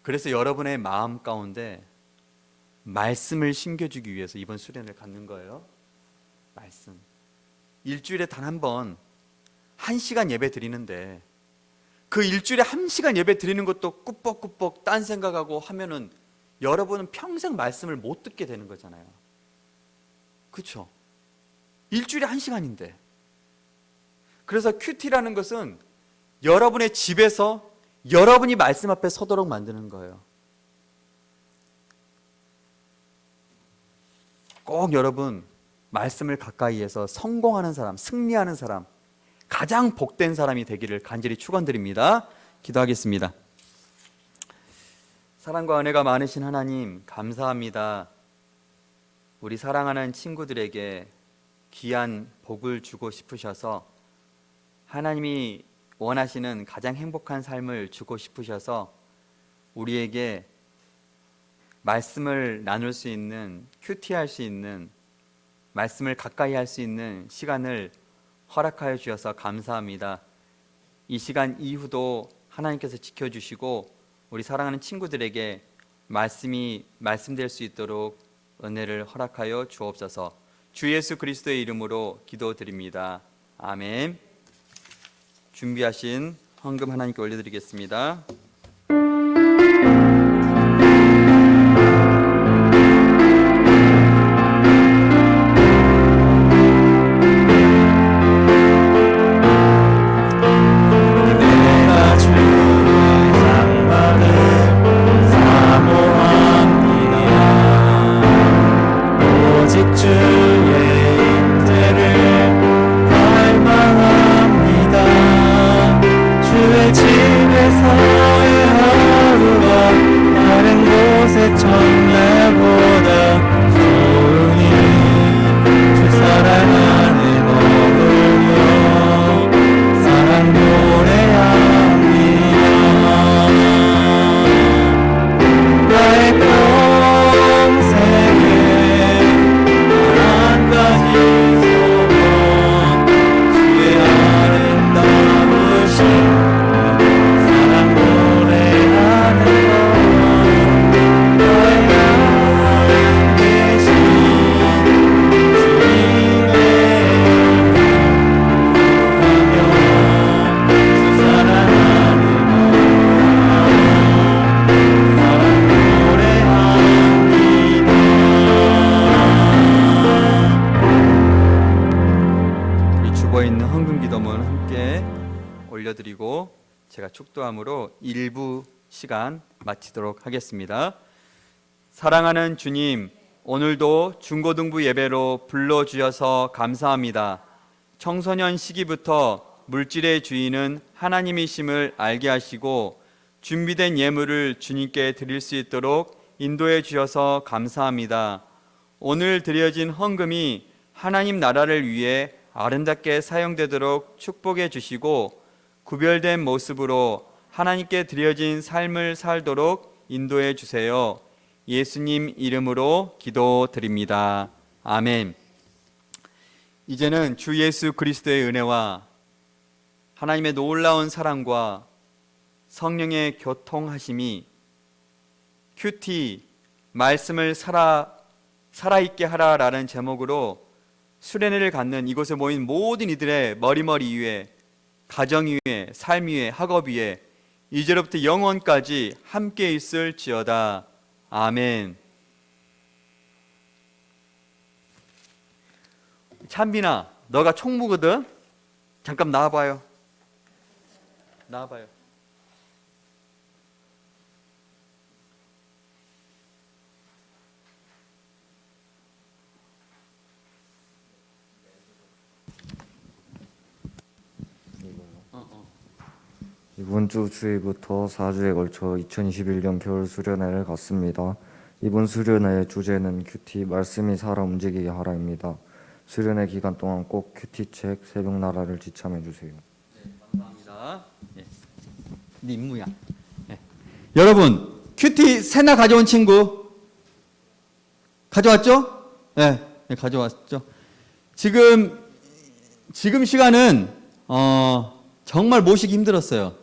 A: 그래서 여러분의 마음 가운데 말씀을 심겨주기 위해서 이번 수련을 갖는 거예요. 말씀. 일주일에 단 한 번 1시간 예배 드리는데 그 일주일에 1시간 예배 드리는 것도 꾸벅꾸벅 딴 생각하고 하면은 여러분은 평생 말씀을 못 듣게 되는 거잖아요. 그렇죠? 일주일에 1시간인데. 그래서 큐티라는 것은 여러분의 집에서 여러분이 말씀 앞에 서도록 만드는 거예요. 꼭 여러분 말씀을 가까이 해서 성공하는 사람, 승리하는 사람, 가장 복된 사람이 되기를 간절히 축원드립니다. 기도하겠습니다. 사랑과 은혜가 많으신 하나님, 감사합니다. 우리 사랑하는 친구들에게 귀한 복을 주고 싶으셔서 하나님이 원하시는 가장 행복한 삶을 주고 싶으셔서 우리에게 말씀을 나눌 수 있는, 큐티할 수 있는, 말씀을 가까이 할 수 있는 시간을 허락하여 주셔서 감사합니다. 이 시간 이후도 하나님께서 지켜주시고 우리 사랑하는 친구들에게 말씀이 말씀될 수 있도록 은혜를 허락하여 주옵소서. 주 예수 그리스도의 이름으로 기도드립니다. 아멘. 준비하신 헌금 하나님께 올려드리겠습니다. 올려드리고 제가 축도함으로 일부 시간 마치도록 하겠습니다. 사랑하는 주님, 오늘도 중고등부 예배로 불러주셔서 감사합니다. 청소년 시기부터 물질의 주인은 하나님이심을 알게 하시고 준비된 예물을 주님께 드릴 수 있도록 인도해 주셔서 감사합니다. 오늘 드려진 헌금이 하나님 나라를 위해 아름답게 사용되도록 축복해 주시고 구별된 모습으로 하나님께 드려진 삶을 살도록 인도해 주세요. 예수님 이름으로 기도드립니다. 아멘. 이제는 주 예수 그리스도의 은혜와 하나님의 놀라운 사랑과 성령의 교통하심이 큐티 말씀을 살아있게 하라라는 제목으로 수련회를 갖는 이곳에 모인 모든 이들의 머리머리 위에, 가정 위에, 삶 위에, 학업 위에 이제로부터 영원까지 함께 있을지어다. 아멘. 찬빈아, 너가 총무거든. 잠깐 나와봐요. 나와봐요.
B: 이번 주 주일부터 4주에 걸쳐 2021년 겨울 수련회를 갔습니다. 이번 수련회의 주제는 큐티 말씀이 살아 움직이게 하라입니다. 수련회 기간 동안 꼭 큐티책 새벽나라를 지참해 주세요.
A: 감사합니다. 예. 네 임무야. 예. 여러분, 큐티 새나 가져온 친구 가져왔죠? 예, 네, 가져왔죠. 지금 시간은 정말 모시기 힘들었어요.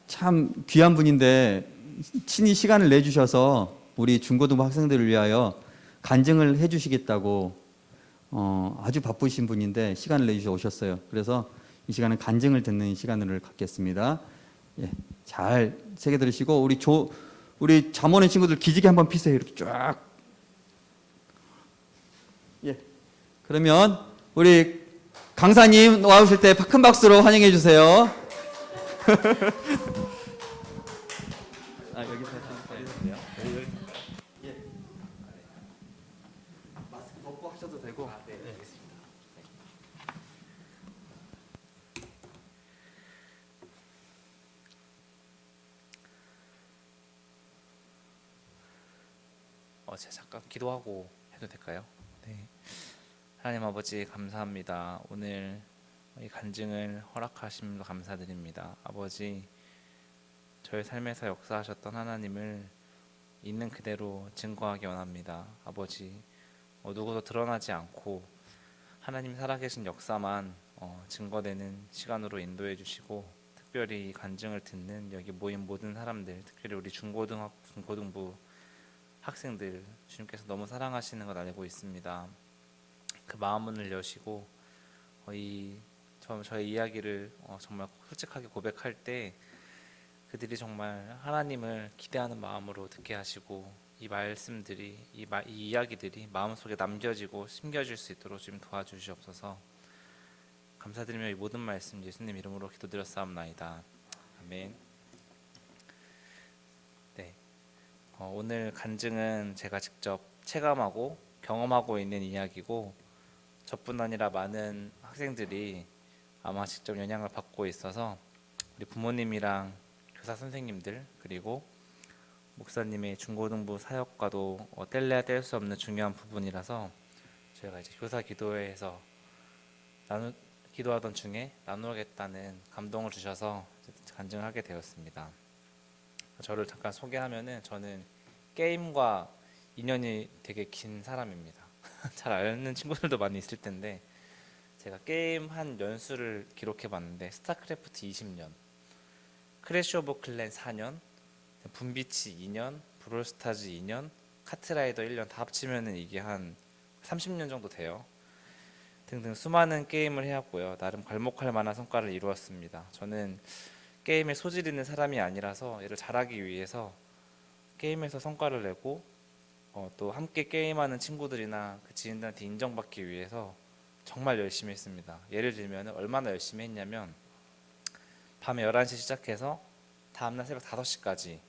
A: 참 귀한 분인데 친히 시간을 내주셔서 우리 중고등부 학생들을 위하여 간증을 해주시겠다고 아주 바쁘신 분인데 시간을 내주셔 오셨어요. 그래서 이 시간은 간증을 듣는 시간을 갖겠습니다. 예, 잘 새겨 들으시고 우리 잠 오는 친구들 기지개 한번 피세요. 이렇게 쫙. 예. 그러면 우리 강사님 나오실 때 큰 박수로 환영해 주세요. 여기서 해주세요. 예. 마스크 벗고 하셔도 되고. 네, 알겠습니다.
C: 제가 잠깐 기도하고 해도 될까요? 네. 하나님 아버지 감사합니다. 오늘 이 간증을 허락하심도 감사드립니다. 아버지, 저의 삶에서 역사하셨던 하나님을 있는 그대로 증거하기 원합니다. 아버지, 누구도 드러나지 않고 하나님 살아계신 역사만 증거되는 시간으로 인도해 주시고, 특별히 이 간증을 듣는 여기 모인 모든 사람들, 특별히 우리 중고등부 학생들, 주님께서 너무 사랑하시는 걸 알고 있습니다. 그 마음문을 여시고 저의 이야기를 정말 솔직하게 고백할 때 그들이 정말 하나님을 기대하는 마음으로 듣게 하시고, 이 말씀들이 이 이야기들이 마음속에 남겨지고 심겨질 수 있도록 좀 도와주시옵소서. 감사드리며 이 모든 말씀 예수님 이름으로 기도드렸사옵나이다. 아멘. 네. 오늘 간증은 제가 직접 체감하고 경험하고 있는 이야기고, 저뿐 아니라 많은 학생들이 아마 직접 영향을 받고 있어서 우리 부모님이랑 교사 선생님들 그리고 목사님의 중고등부 사역과도 뗄래야 뗄 수 없는 중요한 부분이라서 저희가 이제 교사 기도회에서 기도하던 중에 나누겠다는 감동을 주셔서 간증을 하게 되었습니다. 저를 잠깐 소개하면은 저는 게임과 인연이 되게 긴 사람입니다. 잘 아는 친구들도 많이 있을 텐데, 제가 게임 한 연수를 기록해 봤는데 스타크래프트 20년, 크래시 오브 클랜 4년, 분비치 2년, 브롤스타즈 2년, 카트라이더 1년 다 합치면은 이게 한 30년 정도 돼요. 등등 수많은 게임을 해왔고요. 나름 괄목할 만한 성과를 이루었습니다. 저는 게임에 소질 있는 사람이 아니라서 이를 잘하기 위해서 게임에서 성과를 내고 또 함께 게임하는 친구들이나 그 지인들한테 인정받기 위해서 정말 열심히 했습니다. 예를 들면 얼마나 열심히 했냐면, 밤에 11시 시작해서 다음날 새벽 5시까지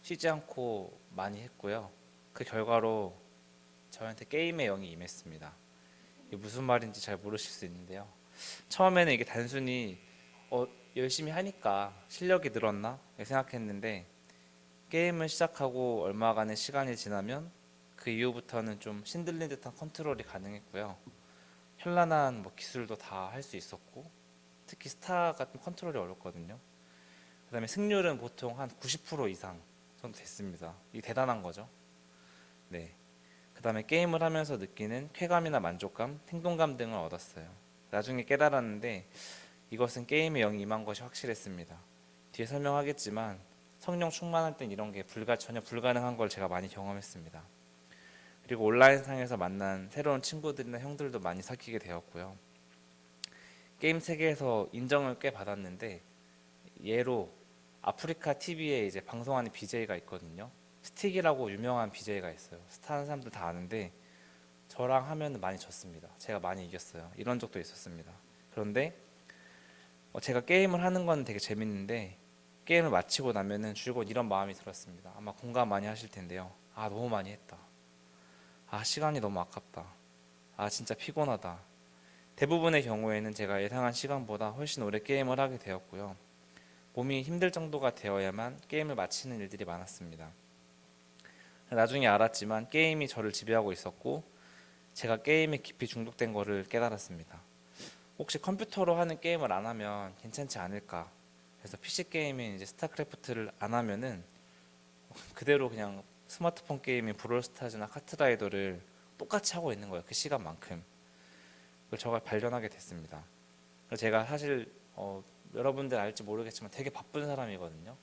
C: 쉬지 않고 많이 했고요. 그 결과로 저한테 게임의 영이 임했습니다. 이게 무슨 말인지 잘 모르실 수 있는데요. 처음에는 이게 단순히 열심히 하니까 실력이 늘었나 생각했는데, 게임을 시작하고 얼마간의 시간이 지나면 그 이후부터는 좀 신들린 듯한 컨트롤이 가능했고요. 현란한 기술도 다 할 수 있었고, 특히 스타 같은 컨트롤이 어렵거든요. 그 다음에 승률은 보통 한 90% 이상 정도 됐습니다. 이게 대단한 거죠. 네. 그 다음에 게임을 하면서 느끼는 쾌감이나 만족감, 생동감 등을 얻었어요. 나중에 깨달았는데 이것은 게임의 영이 임한 것이 확실했습니다. 뒤에 설명하겠지만 성령 충만할 땐 이런 게 전혀 불가능한 걸 제가 많이 경험했습니다. 그리고 온라인상에서 만난 새로운 친구들이나 형들도 많이 사귀게 되었고요. 게임 세계에서 인정을 꽤 받았는데, 예로 아프리카 TV에 이제 방송하는 BJ가 있거든요. 스틱이라고 유명한 BJ가 있어요. 스타 하는 사람들 다 아는데 저랑 하면 많이 졌습니다. 제가 많이 이겼어요. 이런 적도 있었습니다. 그런데 제가 게임을 하는 건 되게 재밌는데 게임을 마치고 나면은 줄곧 이런 마음이 들었습니다. 아마 공감 많이 하실 텐데요. 아, 너무 많이 했다. 아, 시간이 너무 아깝다. 아, 진짜 피곤하다. 대부분의 경우에는 제가 예상한 시간보다 훨씬 오래 게임을 하게 되었고요. 몸이 힘들 정도가 되어야만 게임을 마치는 일들이 많았습니다. 나중에 알았지만 게임이 저를 지배하고 있었고 제가 게임에 깊이 중독된 거를 깨달았습니다. 혹시 컴퓨터로 하는 게임을 안 하면 괜찮지 않을까? 그래서 PC 게임인 이제 스타크래프트를 안 하면은 그대로 그냥 스마트폰 게임인 브롤스타즈나 카트라이더를 똑같이 하고 있는 거예요. 그 시간만큼. 그걸 제가 발견하게 됐습니다. 그래서 제가 사실 여러분들 알지 모르겠지만 되게 바쁜 사람이거든요.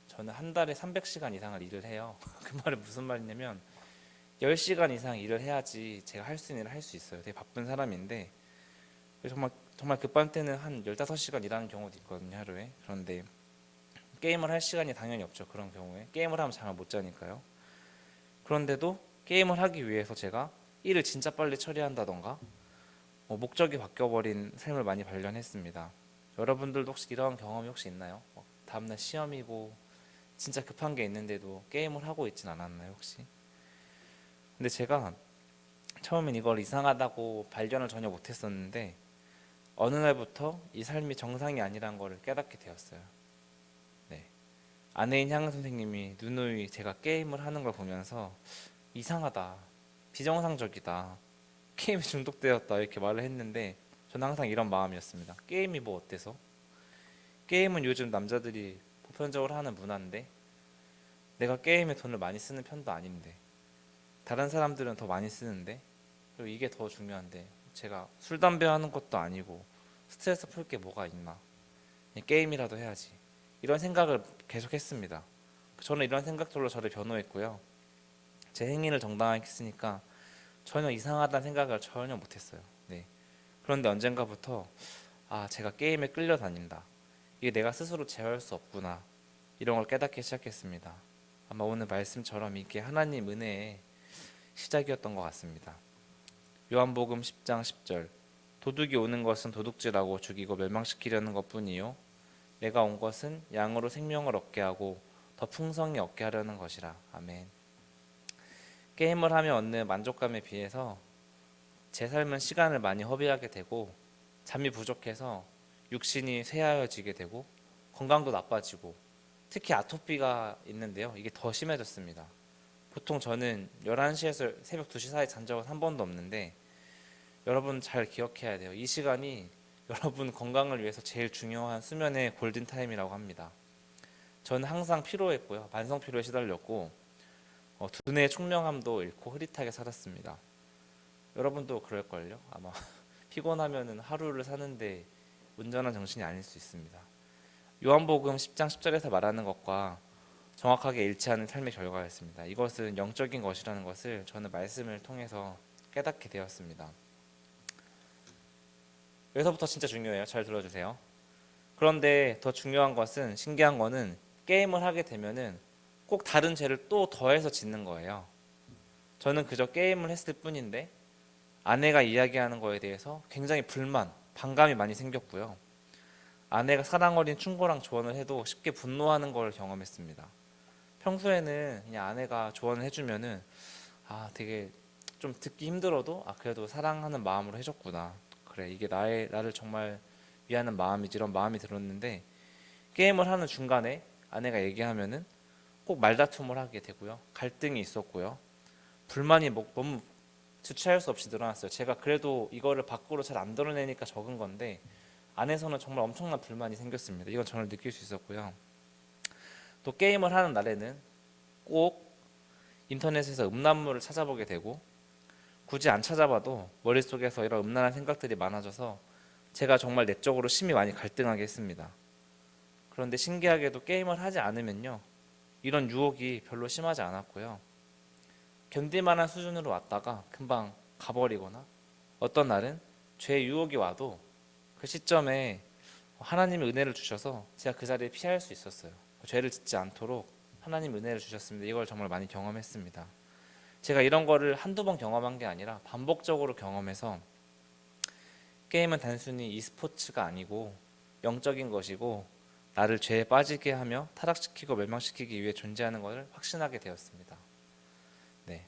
C: 저는 한 달에 300시간 이상을 일을 해요. 그 말은 무슨 말이냐면 10시간 이상 일을 해야지 제가 할 수 있는 일을 할 수 있어요. 되게 바쁜 사람인데 정말 급한 때는 한 15시간 일하는 경우도 있거든요, 하루에. 그런데 게임을 할 시간이 당연히 없죠. 그런 경우에 게임을 하면 잠을 못 자니까요. 그런데도 게임을 하기 위해서 제가 일을 진짜 빨리 처리한다던가 목적이 바뀌어버린 삶을 많이 발견했습니다. 여러분들도 혹시 이런 경험이 혹시 있나요? 다음날 시험이고 진짜 급한 게 있는데도 게임을 하고 있진 않았나요, 혹시? 근데 제가 처음엔 이걸 이상하다고 발견을 전혀 못했었는데 어느 날부터 이 삶이 정상이 아니란 걸 깨닫게 되었어요. 네. 아내인 향 선생님이 누누이 제가 게임을 하는 걸 보면서 이상하다, 비정상적이다, 게임에 중독되었다 이렇게 말을 했는데 저는 항상 이런 마음이었습니다. 게임이 뭐 어때서? 게임은 요즘 남자들이 보편적으로 하는 문화인데 내가 게임에 돈을 많이 쓰는 편도 아닌데 다른 사람들은 더 많이 쓰는데 그리고 이게 더 중요한데 제가 술 담배 하는 것도 아니고 스트레스 풀 게 뭐가 있나, 게임이라도 해야지, 이런 생각을 계속 했습니다. 저는 이런 생각들로 저를 변호했고요. 제 행위를 정당하게 했으니까 전혀 이상하다는 생각을 전혀 못했어요. 네. 그런데 언젠가부터 제가 게임에 끌려다닌다, 이게 내가 스스로 제어할 수 없구나, 이런 걸 깨닫기 시작했습니다. 아마 오늘 말씀처럼 이게 하나님 은혜의 시작이었던 것 같습니다. 요한복음 10장 10절, 도둑이 오는 것은 도둑질하고 죽이고 멸망시키려는 것뿐이요 내가 온 것은 양으로 생명을 얻게 하고 더 풍성히 얻게 하려는 것이라. 아멘. 게임을 하며 얻는 만족감에 비해서 제 삶은 시간을 많이 허비하게 되고 잠이 부족해서 육신이 쇠하여지게 되고 건강도 나빠지고 특히 아토피가 있는데요. 이게 더 심해졌습니다. 보통 저는 11시에서 새벽 2시 사이 잔 적은 한 번도 없는데 여러분 잘 기억해야 돼요. 이 시간이 여러분 건강을 위해서 제일 중요한 수면의 골든타임이라고 합니다. 저는 항상 피로했고요. 만성 피로에 시달렸고 두뇌의 총명함도 잃고 흐릿하게 살았습니다. 여러분도 그럴걸요? 아마 피곤하면은 하루를 사는데 온전한 정신이 아닐 수 있습니다. 요한복음 10장 10절에서 말하는 것과 정확하게 일치하는 삶의 결과였습니다. 이것은 영적인 것이라는 것을 저는 말씀을 통해서 깨닫게 되었습니다. 여기서부터 진짜 중요해요. 잘 들어주세요. 그런데 더 중요한 것은, 신기한 거는 게임을 하게 되면은 꼭 다른 죄를 또 더해서 짓는 거예요. 저는 그저 게임을 했을 뿐인데 아내가 이야기하는 거에 대해서 굉장히 불만, 반감이 많이 생겼고요. 아내가 사랑 어린 충고랑 조언을 해도 쉽게 분노하는 걸 경험했습니다. 평소에는 그냥 아내가 조언을 해주면은 되게 좀 듣기 힘들어도 그래도 사랑하는 마음으로 해줬구나, 그래 이게 나를 정말 위하는 마음이지, 이런 마음이 들었는데 게임을 하는 중간에 아내가 얘기하면은 꼭 말다툼을 하게 되고요. 갈등이 있었고요. 불만이 너무 주체할 수 없이 늘어났어요. 제가 그래도 이거를 밖으로 잘 안 드러내니까 적은 건데 안에서는 정말 엄청난 불만이 생겼습니다. 이건 저는 느낄 수 있었고요. 또 게임을 하는 날에는 꼭 인터넷에서 음란물을 찾아보게 되고 굳이 안 찾아봐도 머릿속에서 이런 음란한 생각들이 많아져서 제가 정말 내적으로 심히 많이 갈등하게 했습니다. 그런데 신기하게도 게임을 하지 않으면요, 이런 유혹이 별로 심하지 않았고요. 견딜만한 수준으로 왔다가 금방 가버리거나 어떤 날은 죄의 유혹이 와도 그 시점에 하나님의 은혜를 주셔서 제가 그 자리에 피할 수 있었어요. 죄를 짓지 않도록 하나님 은혜를 주셨습니다. 이걸 정말 많이 경험했습니다. 제가 이런 거를 한두 번 경험한 게 아니라 반복적으로 경험해서 게임은 단순히 e스포츠가 아니고 영적인 것이고 나를 죄에 빠지게 하며 타락시키고 멸망시키기 위해 존재하는 것을 확신하게 되었습니다. 네.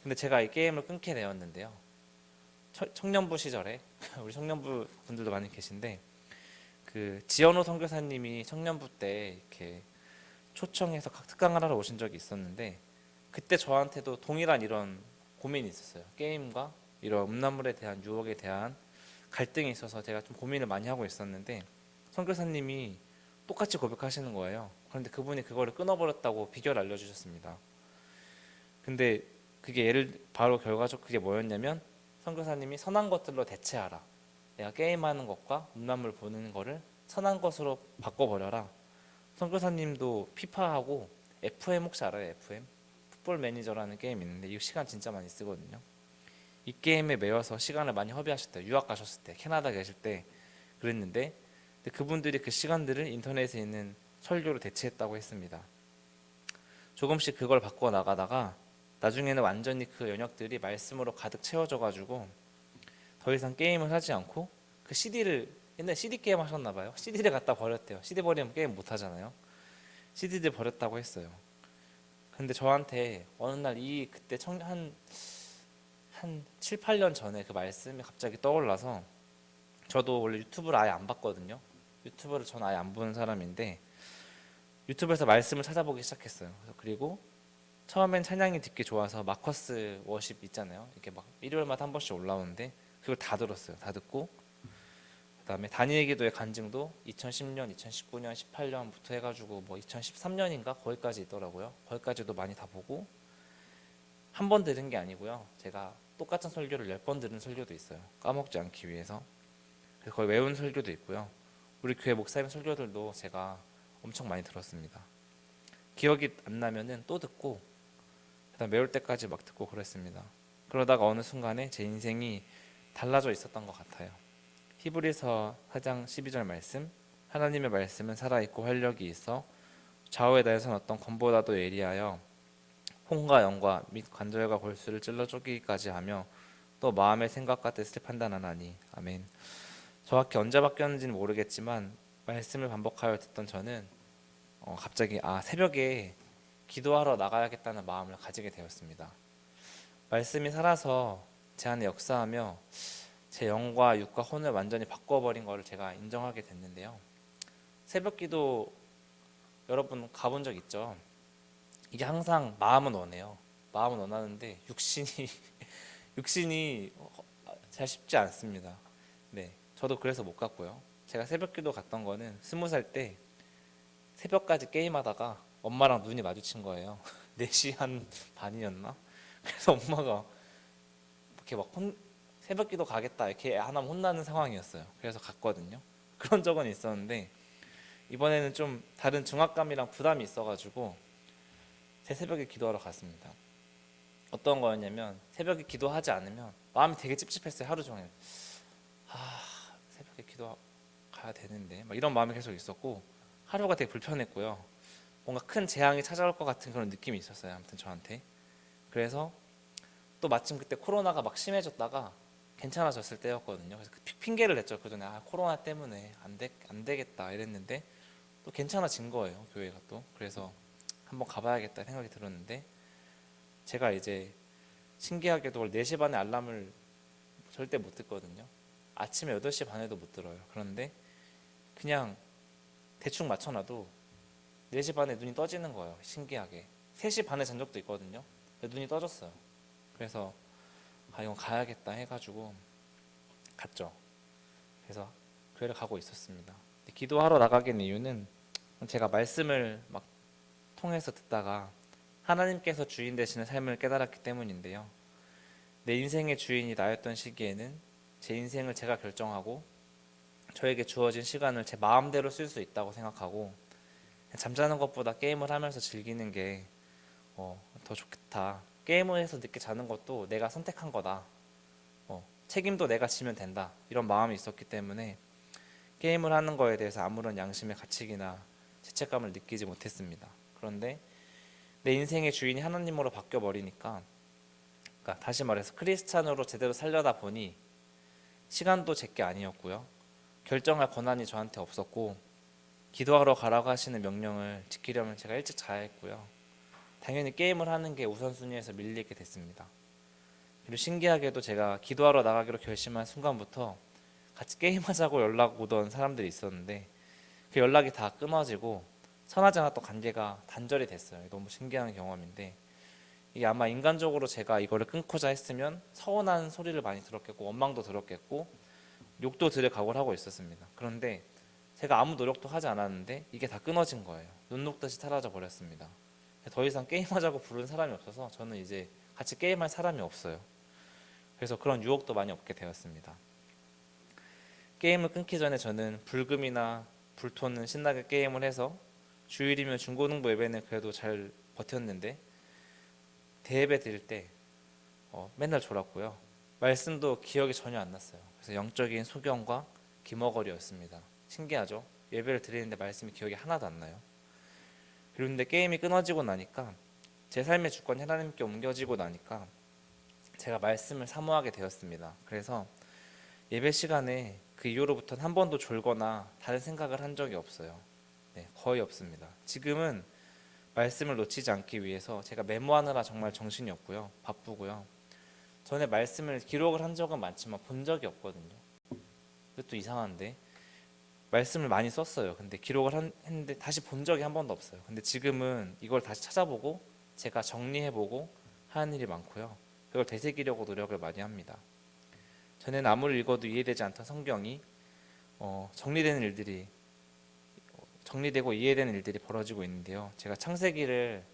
C: 근데 제가 이 게임을 끊게 되었는데요. 청년부 시절에 우리 청년부 분들도 많이 계신데 그 지연호 선교사님이 청년부 때 이렇게 초청해서 각 특강을 하러 오신 적이 있었는데 그때 저한테도 동일한 이런 고민이 있었어요. 게임과 이런 음란물에 대한 유혹에 대한 갈등이 있어서 제가 좀 고민을 많이 하고 있었는데 선교사님이 똑같이 고백하시는 거예요. 그런데 그분이 그거를 끊어버렸다고 비결을 알려주셨습니다. 근데 그게 바로 결과적 그게 뭐였냐면 선교사님이 선한 것들로 대체하라. 내가 게임하는 것과 음란물 보는 거를 선한 것으로 바꿔버려라. 선교사님도 피파하고 FM 혹시 알아요? FM? 풋볼 매니저라는 게임 있는데 이 시간 진짜 많이 쓰거든요. 이 게임에 매여서 시간을 많이 허비하셨대요. 유학 가셨을 때, 캐나다 계실 때 그랬는데 근데 그분들이 그 시간들을 인터넷에 있는 설교로 대체했다고 했습니다. 조금씩 그걸 바꿔 나가다가 나중에는 완전히 그 연역들이 말씀으로 가득 채워져 가지고 더 이상 게임을 하지 않고 그 CD를 옛날 CD 게임 하셨나 봐요. CD를 갖다 버렸대요. CD 버리면 게임 못 하잖아요. CD를 버렸다고 했어요. 근데 저한테 어느 날 그때 한 7, 8년 전에 그 말씀이 갑자기 떠올라서 저도 원래 유튜브를 아예 안 봤거든요. 유튜브를 전 아예 안 보는 사람인데 유튜브에서 말씀을 찾아보기 시작했어요. 그리고 처음엔 찬양이 듣기 좋아서 마커스 워십 있잖아요. 이렇게 막 일요일마다 한 번씩 올라오는데 그걸 다 들었어요. 다 듣고 그다음에 다니엘 기도의 간증도 2010년, 2019년, 18년부터 해가지고 뭐 2013년인가 거기까지 있더라고요. 거기까지도 많이 다 보고 한 번 들은 게 아니고요. 제가 똑같은 설교를 10번 들은 설교도 있어요. 까먹지 않기 위해서. 그래서 거의 외운 설교도 있고요. 우리 교회 목사님 설교들도 제가 엄청 많이 들었습니다. 기억이 안 나면은 또 듣고 그다음 외울 때까지 막 듣고 그랬습니다. 그러다가 어느 순간에 제 인생이 달라져 있었던 것 같아요. 히브리서 4장 12절 말씀 하나님의 말씀은 살아있고 활력이 있어 좌우에 달선 어떤 검보다도 예리하여 혼과 영과 및 관절과 골수를 찔러 쪼개기까지 하며 또 마음의 생각과 뜻을 판단하나니 아멘. 정확히 언제 바뀌었는지는 모르겠지만 말씀을 반복하여 듣던 저는 갑자기 새벽에 기도하러 나가야겠다는 마음을 가지게 되었습니다. 말씀이 살아서 제 안에 역사하며 제 영과 육과 혼을 완전히 바꿔버린 것을 제가 인정하게 됐는데요. 새벽 기도 여러분 가본 적 있죠? 이게 항상 마음은 원해요. 마음은 원하는데 육신이 잘 쉽지 않습니다. 네, 저도 그래서 못 갔고요. 제가 새벽 기도 갔던 거는 20살 때 새벽까지 게임하다가 엄마랑 눈이 마주친 거예요. 4시 한 반이었나? 그래서 엄마가 이렇게 막 새벽 기도 가겠다 이렇게 하나 혼나는 상황이었어요. 그래서 갔거든요. 그런 적은 있었는데 이번에는 좀 다른 중압감이랑 부담이 있어가지고 제 새벽에 기도하러 갔습니다. 어떤 거였냐면 새벽에 기도하지 않으면 마음이 되게 찝찝했어요. 하루 종일. 새벽에 기도 가야 되는데 막 이런 마음이 계속 있었고 하루가 되게 불편했고요. 뭔가 큰 재앙이 찾아올 것 같은 그런 느낌이 있었어요. 아무튼 저한테. 그래서 또 마침 그때 코로나가 막 심해졌다가 괜찮아졌을 때였거든요. 그래서 그 핑계를 냈죠. 그전에 코로나 때문에 안 되겠다 이랬는데 또 괜찮아진 거예요. 교회가 또. 그래서 한번 가봐야겠다 생각이 들었는데 제가 이제 신기하게도 4시 반에 알람을 절대 못 듣거든요. 아침에 8시 반에도 못 들어요. 그런데 그냥 대충 맞춰놔도 4시 반에 눈이 떠지는 거예요. 신기하게. 3시 반에 잔 적도 있거든요. 눈이 떠졌어요. 그래서 이건 가야겠다 해가지고 갔죠. 그래서 교회를 가고 있었습니다. 기도하러 나가게 된 이유는 제가 말씀을 막 통해서 듣다가 하나님께서 주인 되시는 삶을 깨달았기 때문인데요. 내 인생의 주인이 나였던 시기에는 제 인생을 제가 결정하고 저에게 주어진 시간을 제 마음대로 쓸 수 있다고 생각하고 잠자는 것보다 게임을 하면서 즐기는 게 더 좋겠다. 게임을 해서 늦게 자는 것도 내가 선택한 거다. 책임도 내가 지면 된다. 이런 마음이 있었기 때문에 게임을 하는 거에 대해서 아무런 양심의 가책이나 죄책감을 느끼지 못했습니다. 그런데 내 인생의 주인이 하나님으로 바뀌어 버리니까 그러니까 다시 말해서 크리스찬으로 제대로 살려다 보니 시간도 제 게 아니었고요. 결정할 권한이 저한테 없었고 기도하러 가라고 하시는 명령을 지키려면 제가 일찍 자야 했고요. 당연히 게임을 하는 게 우선순위에서 밀리게 됐습니다. 그리고 신기하게도 제가 기도하러 나가기로 결심한 순간부터 같이 게임하자고 연락 오던 사람들이 있었는데 그 연락이 다 끊어지고 선하지 않았던 관계가 단절이 됐어요. 너무 신기한 경험인데 이게 아마 인간적으로 제가 이거를 끊고자 했으면 서운한 소리를 많이 들었겠고 원망도 들었겠고 욕도 들을 각오를 하고 있었습니다. 그런데 제가 아무 노력도 하지 않았는데 이게 다 끊어진 거예요. 눈 녹듯이 사라져 버렸습니다. 더 이상 게임하자고 부르는 사람이 없어서 저는 이제 같이 게임할 사람이 없어요. 그래서 그런 유혹도 많이 얻게 되었습니다. 게임을 끊기 전에 저는 불금이나 불토는 신나게 게임을 해서 주일이면 중고등부 예배는 그래도 잘 버텼는데 대예배 드릴 때 맨날 졸았고요. 말씀도 기억이 전혀 안 났어요. 그래서 영적인 소경과 기머거리였습니다. 신기하죠? 예배를 드리는데 말씀이 기억이 하나도 안 나요. 그런데 게임이 끊어지고 나니까 제 삶의 주권이 하나님께 옮겨지고 나니까 제가 말씀을 사모하게 되었습니다. 그래서 예배 시간에 그 이후로부터는 한 번도 졸거나 다른 생각을 한 적이 없어요. 네, 거의 없습니다. 지금은 말씀을 놓치지 않기 위해서 제가 메모하느라 정말 정신이 없고요. 바쁘고요. 전에 말씀을 기록을 한 적은 많지만 본 적이 없거든요. 그것도 이상한데 말씀을 많이 썼어요. 근데 기록을 했는데 다시 본 적이 한 번도 없어요. 근데 지금은 이걸 다시 찾아보고 제가 정리해보고 하는 일이 많고요. 그걸 되새기려고 노력을 많이 합니다. 전에는 아무리 읽어도 이해되지 않던 성경이 정리되고 이해되는 일들이 벌어지고 있는데요. 제가 창세기를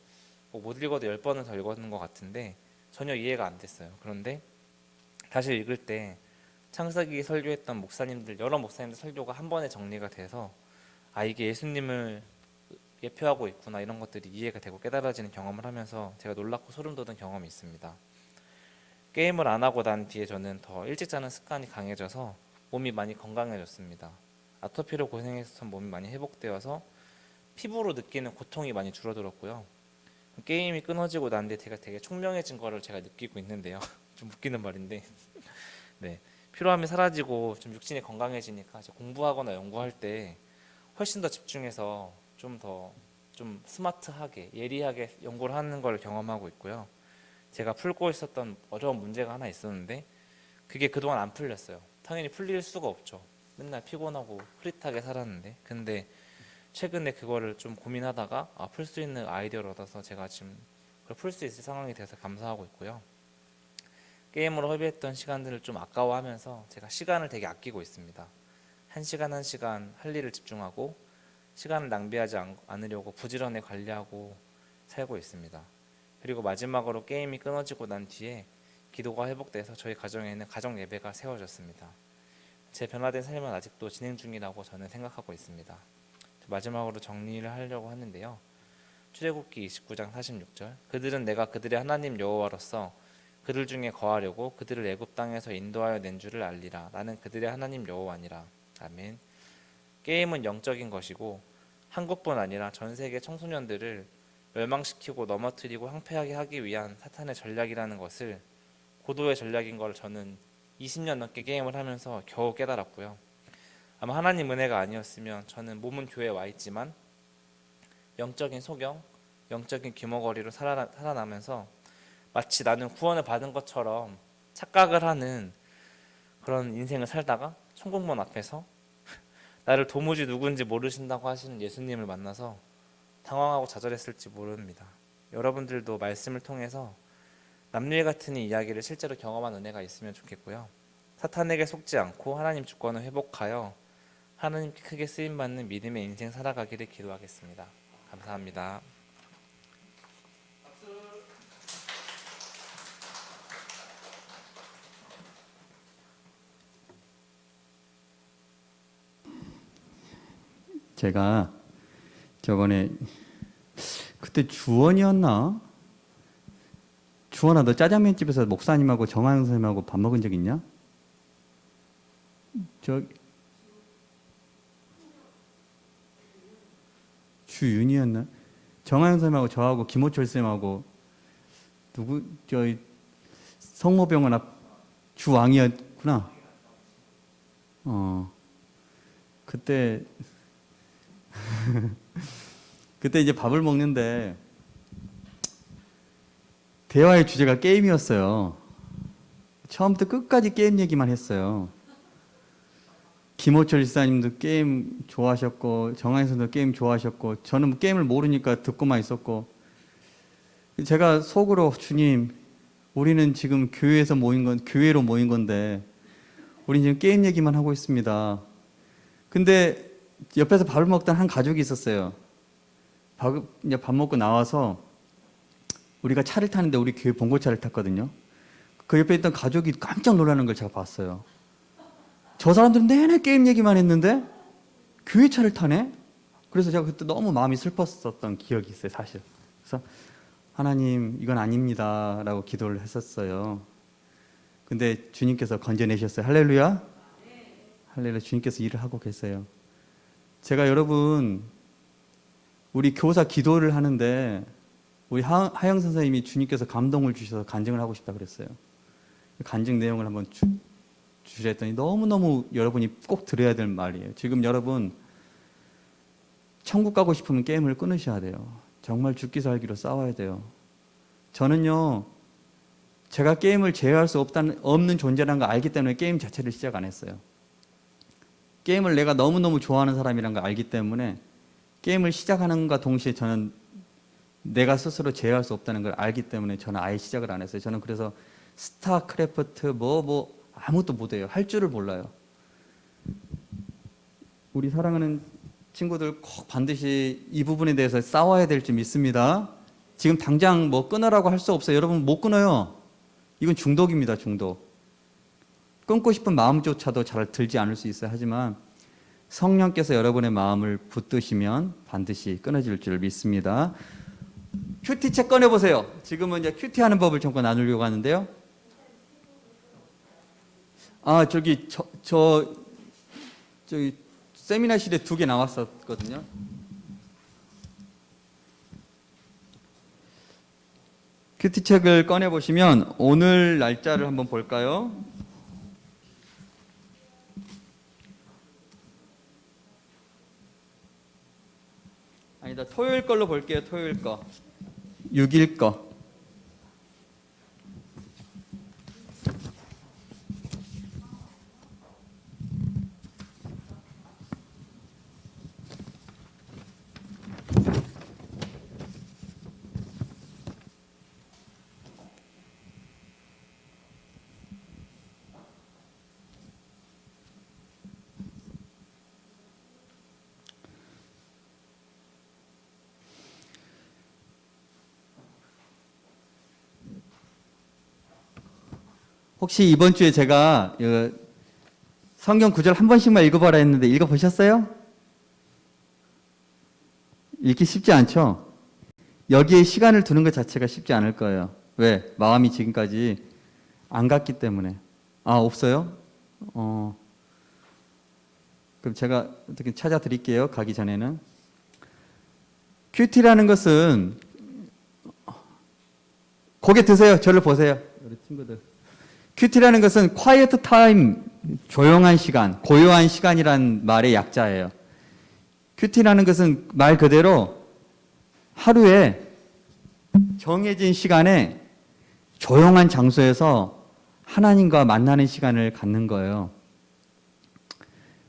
C: 못 읽어도 10번은 더 읽었는 것 같은데 전혀 이해가 안 됐어요. 그런데 다시 읽을 때 창세기 설교했던 여러 목사님들 설교가 한 번에 정리가 돼서 이게 예수님을 예표하고 있구나 이런 것들이 이해가 되고 깨달아지는 경험을 하면서 제가 놀랍고 소름 돋은 경험이 있습니다. 게임을 안 하고 난 뒤에 저는 더 일찍 자는 습관이 강해져서 몸이 많이 건강해졌습니다. 아토피로 고생했던 몸이 많이 회복되어서 피부로 느끼는 고통이 많이 줄어들었고요. 게임이 끊어지고 난 뒤에 제가 되게 총명해진 거를 제가 느끼고 있는데요. 좀 웃기는 말인데 네, 피로함이 사라지고 좀 육신이 건강해지니까 공부하거나 연구할 때 훨씬 더 집중해서 좀 스마트하게 예리하게 연구를 하는 걸 경험하고 있고요. 제가 풀고 있었던 어려운 문제가 하나 있었는데 그게 그동안 안 풀렸어요. 당연히 풀릴 수가 없죠. 맨날 피곤하고 흐릿하게 살았는데 근데 최근에 그거를 좀 고민하다가 풀 수 있는 아이디어를 얻어서 제가 지금 그걸 풀 수 있을 상황이 돼서 감사하고 있고요. 게임으로 허비했던 시간들을 좀 아까워하면서 제가 시간을 되게 아끼고 있습니다. 한 시간 한 시간 할 일을 집중하고 시간을 낭비하지 않으려고 부지런히 관리하고 살고 있습니다. 그리고 마지막으로 게임이 끊어지고 난 뒤에 기도가 회복돼서 저희 가정에는 가정 예배가 세워졌습니다. 제 변화된 삶은 아직도 진행 중이라고 저는 생각하고 있습니다. 마지막으로 정리를 하려고 하는데요. 출애굽기 29장 46절 그들은 내가 그들의 하나님 여호와로서 그들 중에 거하려고 그들을 애굽 땅에서 인도하여 낸 줄을 알리라. 나는 그들의 하나님 여호와니라. 아멘. 게임은 영적인 것이고 한국뿐 아니라 전 세계 청소년들을 멸망시키고 넘어뜨리고 황폐하게 하기 위한 사탄의 전략이라는 것을 고도의 전략인 걸 저는 20년 넘게 게임을 하면서 겨우 깨달았고요. 아마 하나님 은혜가 아니었으면 저는 몸은 교회에 와 있지만 영적인 소경, 영적인 귀머거리로 살아나면서 마치 나는 구원을 받은 것처럼 착각을 하는 그런 인생을 살다가 천국문 앞에서 나를 도무지 누군지 모르신다고 하시는 예수님을 만나서 당황하고 좌절했을지 모릅니다. 여러분들도 말씀을 통해서 남녀 같은 이 이야기를 실제로 경험한 은혜가 있으면 좋겠고요. 사탄에게 속지 않고 하나님 주권을 회복하여 하나님께 크게 쓰임받는 믿음의 인생 살아가기를 기도하겠습니다. 감사합니다.
A: 제가 저번에 그때 주원이었나? 주원아, 너 짜장면집에서 목사님하고 정하영 선생님하고 밥 먹은 적 있냐? 주윤이었나? 정하영 선생님하고 저하고 김호철 선생님하고 성모병원 앞 주왕이었구나. 그때 그때 이제 밥을 먹는데 대화의 주제가 게임이었어요. 처음부터 끝까지 게임 얘기만 했어요. 김호철 지사님도 게임 좋아하셨고 정한희 선수도 게임 좋아하셨고 저는 게임을 모르니까 듣고만 있었고 제가 속으로 주님 우리는 지금 교회로 모인 건데 우리는 지금 게임 얘기만 하고 있습니다. 근데 옆에서 밥을 먹던 한 가족이 있었어요. 이제 밥 먹고 나와서 우리가 차를 타는데 우리 교회 봉고차를 탔거든요. 그 옆에 있던 가족이 깜짝 놀라는 걸 제가 봤어요. 저 사람들은 내내 게임 얘기만 했는데 교회 차를 타네? 그래서 제가 그때 너무 마음이 슬펐었던 기억이 있어요, 사실. 그래서 하나님, 이건 아닙니다. 라고 기도를 했었어요. 근데 주님께서 건져내셨어요. 할렐루야? 할렐루야. 주님께서 일을 하고 계세요. 제가 여러분, 우리 교사 기도를 하는데 우리 하영 선생님이 주님께서 감동을 주셔서 간증을 하고 싶다 그랬어요. 간증 내용을 한번 주시라 했더니 너무너무 여러분이 꼭 들어야 될 말이에요. 지금 여러분 천국 가고 싶으면 게임을 끊으셔야 돼요. 정말 죽기 살기로 싸워야 돼요. 저는요, 제가 게임을 제어할 수 없는 존재라는 걸 알기 때문에 게임 자체를 시작 안 했어요. 게임을 내가 너무너무 좋아하는 사람이라는 걸 알기 때문에 게임을 시작하는과 동시에 저는 내가 스스로 제어할 수 없다는 걸 알기 때문에 저는 아예 시작을 안 했어요. 저는 그래서 스타크래프트 아무것도 못해요. 할 줄을 몰라요. 우리 사랑하는 친구들 꼭 반드시 이 부분에 대해서 싸워야 될 줄 믿습니다. 지금 당장 끊으라고 할 수 없어요. 여러분 못 끊어요. 이건 중독입니다. 중독. 끊고 싶은 마음조차도 잘 들지 않을 수 있어요. 하지만 성령께서 여러분의 마음을 붙드시면 반드시 끊어질 줄 믿습니다. 큐티 책 꺼내보세요. 지금은 이제 큐티 하는 법을 잠깐 나누려고 하는데요. 저기 세미나실에 2개 나왔었거든요. 큐티 책을 꺼내 보시면 오늘 날짜를 한번 볼까요? 아니다. 토요일 걸로 볼게요. 토요일 거. 6일 거. 혹시 이번 주에 제가 성경 구절 한 번씩만 읽어봐라 했는데 읽어보셨어요? 읽기 쉽지 않죠? 여기에 시간을 두는 것 자체가 쉽지 않을 거예요. 왜? 마음이 지금까지 안 갔기 때문에. 없어요? 그럼 제가 어떻게 찾아드릴게요. 가기 전에는. 큐티라는 것은 고개 드세요. 저를 보세요. 우리 친구들. 큐티라는 것은 quiet time, 조용한 시간, 고요한 시간이란 말의 약자예요. 큐티라는 것은 말 그대로 하루에 정해진 시간에 조용한 장소에서 하나님과 만나는 시간을 갖는 거예요.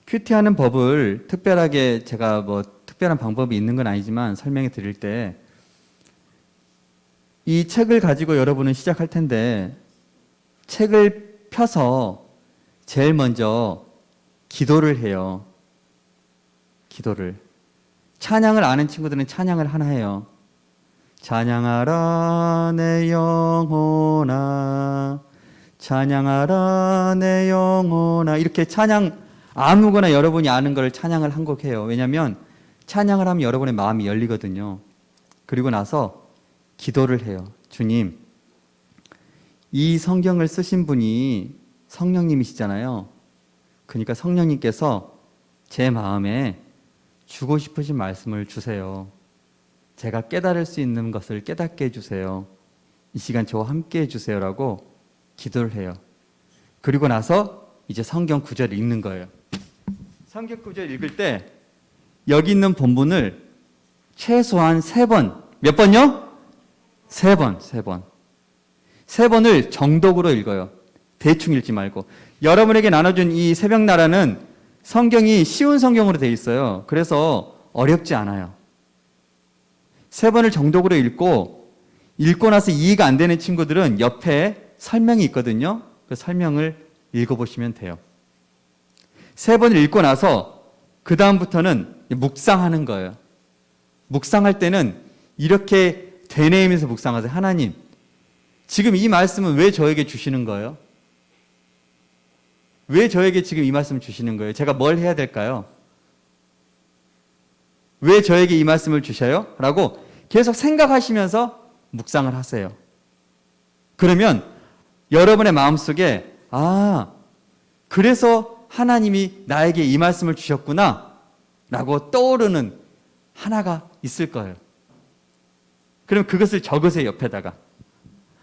A: 큐티하는 법을 특별하게 제가 특별한 방법이 있는 건 아니지만 설명해 드릴 때 이 책을 가지고 여러분은 시작할 텐데 책을 펴서 제일 먼저 기도를 해요. 기도를. 찬양을 아는 친구들은 찬양을 하나 해요. 찬양하라 내 영혼아, 찬양하라 내 영혼아. 이렇게 찬양, 아무거나 여러분이 아는 걸 찬양을 한 곡 해요. 왜냐하면 찬양을 하면 여러분의 마음이 열리거든요. 그리고 나서 기도를 해요. 주님, 이 성경을 쓰신 분이 성령님이시잖아요. 그러니까 성령님께서 제 마음에 주고 싶으신 말씀을 주세요. 제가 깨달을 수 있는 것을 깨닫게 해주세요. 이 시간 저와 함께 해주세요라고 기도를 해요. 그리고 나서 이제 성경 구절을 읽는 거예요. 성경 구절 읽을 때 여기 있는 본문을 최소한 3번, 몇 번요? 3번, 3번. 3번을 정독으로 읽어요. 대충 읽지 말고. 여러분에게 나눠준 이 새벽나라는 성경이 쉬운 성경으로 되어 있어요. 그래서 어렵지 않아요. 3번을 정독으로 읽고 나서 이해가 안 되는 친구들은 옆에 설명이 있거든요. 그 설명을 읽어보시면 돼요. 3번을 읽고 나서 그 다음부터는 묵상하는 거예요. 묵상할 때는 이렇게 되뇌이면서 묵상하세요. 하나님, 지금 이 말씀은 왜 저에게 주시는 거예요? 왜 저에게 지금 이 말씀을 주시는 거예요? 제가 뭘 해야 될까요? 왜 저에게 이 말씀을 주셔요? 라고 계속 생각하시면서 묵상을 하세요. 그러면 여러분의 마음속에 그래서 하나님이 나에게 이 말씀을 주셨구나 라고 떠오르는 하나가 있을 거예요. 그럼 그것을 적으세요. 옆에다가.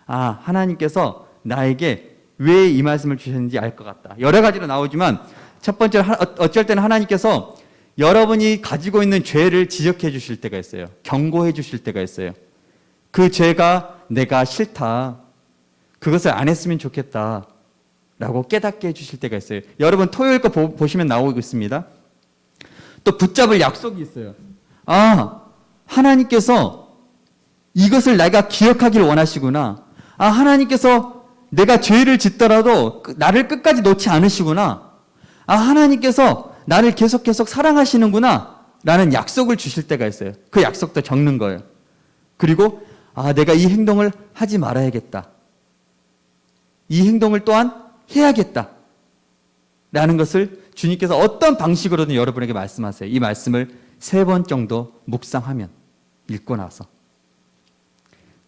A: 하나님께서 나에게 왜 이 말씀을 주셨는지 알 것 같다. 여러 가지로 나오지만 첫 번째로 어쩔 때는 하나님께서 여러분이 가지고 있는 죄를 지적해 주실 때가 있어요. 경고해 주실 때가 있어요. 그 죄가 내가 싫다. 그것을 안 했으면 좋겠다. 라고 깨닫게 해주실 때가 있어요. 여러분 토요일 거 보시면 나오고 있습니다. 또 붙잡을 약속이 있어요. 하나님께서 이것을 내가 기억하기를 원하시구나. 하나님께서 내가 죄를 짓더라도 나를 끝까지 놓지 않으시구나. 하나님께서 나를 계속 사랑하시는구나. 라는 약속을 주실 때가 있어요. 그 약속도 적는 거예요. 그리고 내가 이 행동을 하지 말아야겠다. 이 행동을 또한 해야겠다. 라는 것을 주님께서 어떤 방식으로든 여러분에게 말씀하세요. 이 말씀을 3번 정도 묵상하면, 읽고 나서.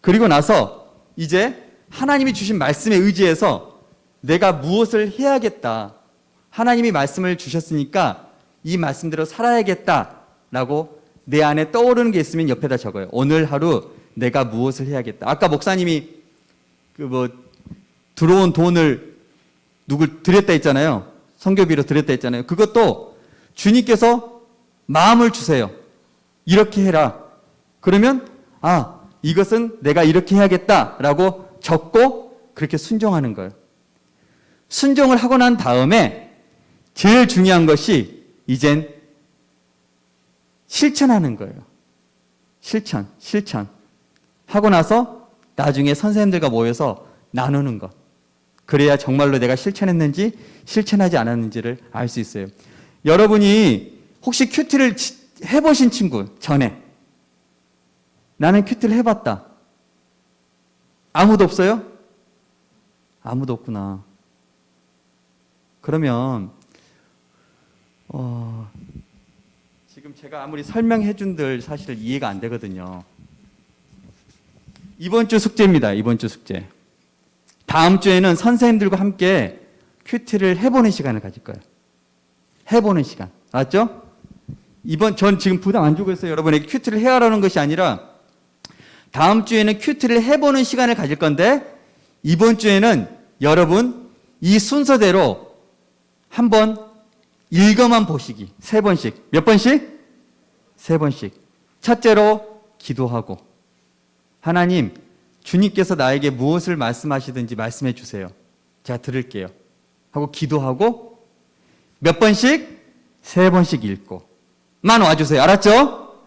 A: 그리고 나서 이제 하나님이 주신 말씀에 의지해서 내가 무엇을 해야겠다. 하나님이 말씀을 주셨으니까 이 말씀대로 살아야겠다. 라고 내 안에 떠오르는 게 있으면 옆에다 적어요. 오늘 하루 내가 무엇을 해야겠다. 아까 목사님이 들어온 돈을 누굴 드렸다 했잖아요. 선교비로 드렸다 했잖아요. 그것도 주님께서 마음을 주세요. 이렇게 해라. 그러면 이것은 내가 이렇게 해야겠다라고 적고 그렇게 순종하는 거예요. 순종을 하고 난 다음에 제일 중요한 것이 이젠 실천하는 거예요. 실천. 하고 나서 나중에 선생님들과 모여서 나누는 것. 그래야 정말로 내가 실천했는지 실천하지 않았는지를 알 수 있어요. 여러분이 혹시 큐티를 해보신 친구 전에 나는 큐티를 해봤다. 아무도 없어요? 아무도 없구나. 그러면 지금 제가 아무리 설명해 준들 사실 이해가 안 되거든요. 이번 주 숙제입니다. 이번 주 숙제. 다음 주에는 선생님들과 함께 큐티를 해보는 시간을 가질 거예요. 해보는 시간. 알았죠? 전 지금 부담 안 주고 있어요. 여러분에게 큐티를 해야 하라는 것이 아니라 다음 주에는 큐티를 해보는 시간을 가질 건데 이번 주에는 여러분 이 순서대로 한번 읽어만 보시기. 3번씩. 몇 번씩? 3번씩. 첫째로 기도하고 하나님 주님께서 나에게 무엇을 말씀하시든지 말씀해 주세요. 제가 들을게요. 하고 기도하고 몇 번씩? 3번씩 읽고 만 와주세요. 알았죠?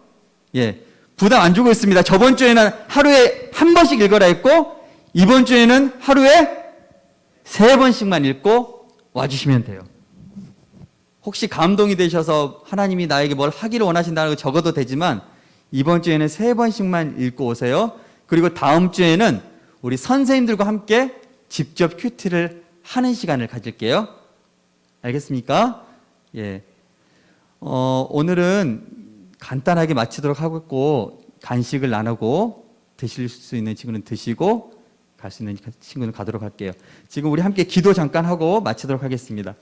A: 예. 부담 안 주고 있습니다. 저번 주에는 하루에 한 번씩 읽어라 했고 이번 주에는 하루에 3번씩만 읽고 와주시면 돼요. 혹시 감동이 되셔서 하나님이 나에게 뭘 하기를 원하신다는 거 적어도 되지만 이번 주에는 3번씩만 읽고 오세요. 그리고 다음 주에는 우리 선생님들과 함께 직접 큐티를 하는 시간을 가질게요. 알겠습니까? 예. 오늘은 간단하게 마치도록 하고 간식을 나누고 드실 수 있는 친구는 드시고 갈 수 있는 친구는 가도록 할게요. 지금 우리 함께 기도 잠깐 하고 마치도록 하겠습니다.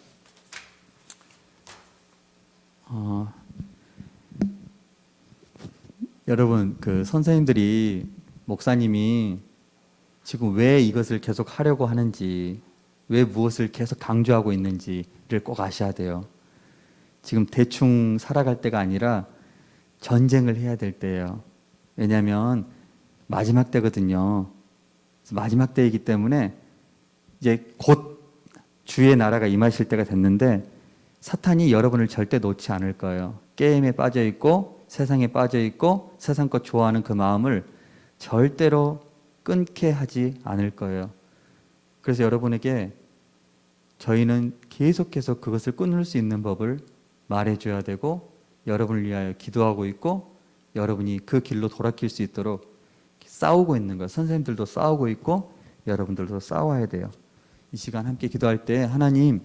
A: 여러분 그 선생님들이 목사님이 지금 왜 이것을 계속 하려고 하는지, 왜 무엇을 계속 강조하고 있는지를 꼭 아셔야 돼요. 지금 대충 살아갈 때가 아니라 전쟁을 해야 될 때예요. 왜냐하면 마지막 때거든요. 마지막 때이기 때문에 이제 곧 주의 나라가 임하실 때가 됐는데 사탄이 여러분을 절대 놓지 않을 거예요. 게임에 빠져 있고 세상에 빠져 있고 세상 것 좋아하는 그 마음을 절대로 끊게 하지 않을 거예요. 그래서 여러분에게 저희는 계속해서 그것을 끊을 수 있는 법을 말해줘야 되고 여러분을 위하여 기도하고 있고 여러분이 그 길로 돌아킬 수 있도록 싸우고 있는 거예요. 선생님들도 싸우고 있고 여러분들도 싸워야 돼요. 이 시간 함께 기도할 때 하나님,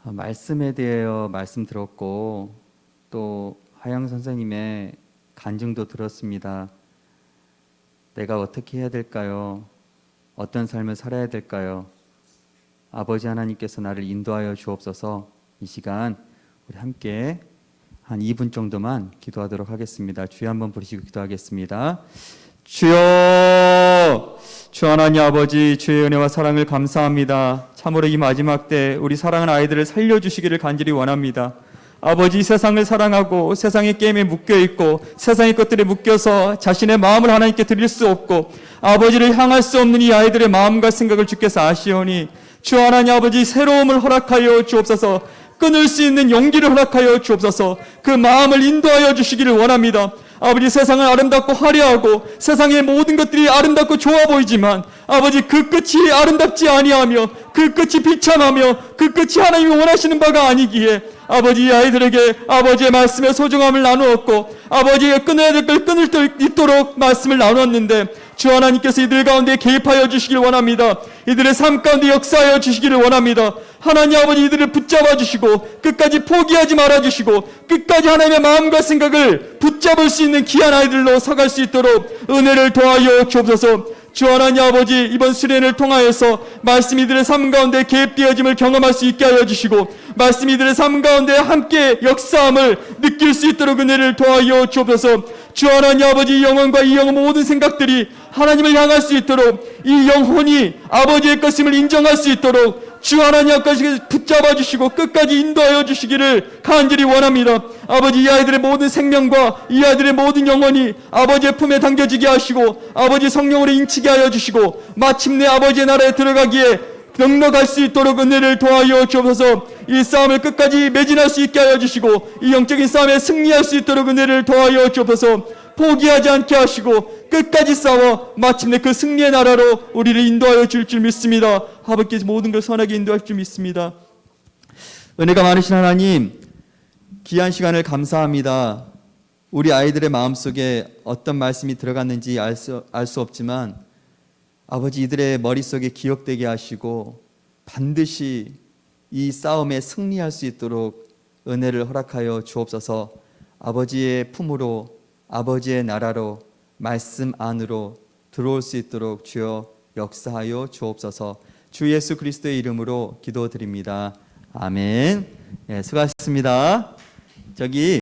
A: 말씀에 대하여 말씀 들었고 또 하영 선생님의 간증도 들었습니다. 내가 어떻게 해야 될까요? 어떤 삶을 살아야 될까요? 아버지 하나님께서 나를 인도하여 주옵소서. 이 시간 우리 함께 한 2분 정도만 기도하도록 하겠습니다. 주여 한번 부르시고 기도하겠습니다. 주여, 주 하나님 아버지, 주의 은혜와 사랑을 감사합니다. 참으로 이 마지막 때 우리 사랑하는 아이들을 살려주시기를 간절히 원합니다. 아버지, 세상을 사랑하고 세상의 게임에 묶여있고 세상의 것들에 묶여서 자신의 마음을 하나님께 드릴 수 없고 아버지를 향할 수 없는 이 아이들의 마음과 생각을 주께서 아시오니 주 하나님 아버지, 새로움을 허락하여 주옵소서. 끊을 수 있는 용기를 허락하여 주옵소서. 그 마음을 인도하여 주시기를 원합니다. 아버지, 세상은 아름답고 화려하고 세상의 모든 것들이 아름답고 좋아 보이지만 아버지, 그 끝이 아름답지 아니하며 그 끝이 비참하며 그 끝이 하나님이 원하시는 바가 아니기에 아버지, 이 아이들에게 아버지의 말씀의 소중함을 나누었고 아버지가 끊어야 될 걸 끊을 수 있도록 말씀을 나누었는데 주 하나님께서 이들 가운데 개입하여 주시길 원합니다. 이들의 삶 가운데 역사하여 주시기를 원합니다. 하나님 아버지, 이들을 붙잡아 주시고 끝까지 포기하지 말아 주시고 끝까지 하나님의 마음과 생각을 붙잡을 수 있는 귀한 아이들로 서갈 수 있도록 은혜를 더하여 주옵소서. 주 하나님 아버지, 이번 수련을 통하여서 말씀 이들의 삶 가운데 개입되어짐을 경험할 수 있게 하여 주시고 말씀 이들의 삶 가운데 함께 역사함을 느낄 수 있도록 은혜를 더하여 주옵소서. 주 하나님 아버지, 이 영혼과 이 영혼 모든 생각들이 하나님을 향할 수 있도록 이 영혼이 아버지의 것임을 인정할 수 있도록 주 하나님 앞까지 붙잡아 주시고 끝까지 인도하여 주시기를 간절히 원합니다. 아버지, 이 아이들의 모든 생명과 이 아이들의 모든 영혼이 아버지의 품에 담겨지게 하시고 아버지 성령으로 인치게 하여 주시고 마침내 아버지의 나라에 들어가기에 넉넉할 수 있도록 은혜를 더하여 주옵소서. 이 싸움을 끝까지 매진할 수 있게 하여 주시고 이 영적인 싸움에 승리할 수 있도록 은혜를 더하여 주옵소서. 포기하지 않게 하시고 끝까지 싸워 마침내 그 승리의 나라로 우리를 인도하여 줄 줄 믿습니다. 아버지께서 모든 걸 선하게 인도할 줄 믿습니다. 은혜가 많으신 하나님, 귀한 시간을 감사합니다. 우리 아이들의 마음속에 어떤 말씀이 들어갔는지 알 수 없지만 아버지, 이들의 머릿속에 기억되게 하시고 반드시 이 싸움에 승리할 수 있도록 은혜를 허락하여 주옵소서. 아버지의 품으로 아버지의 나라로 말씀 안으로 들어올 수 있도록 주여 역사하여 주옵소서. 주 예수 그리스도의 이름으로 기도드립니다. 아멘. 예, 수고하셨습니다. 저기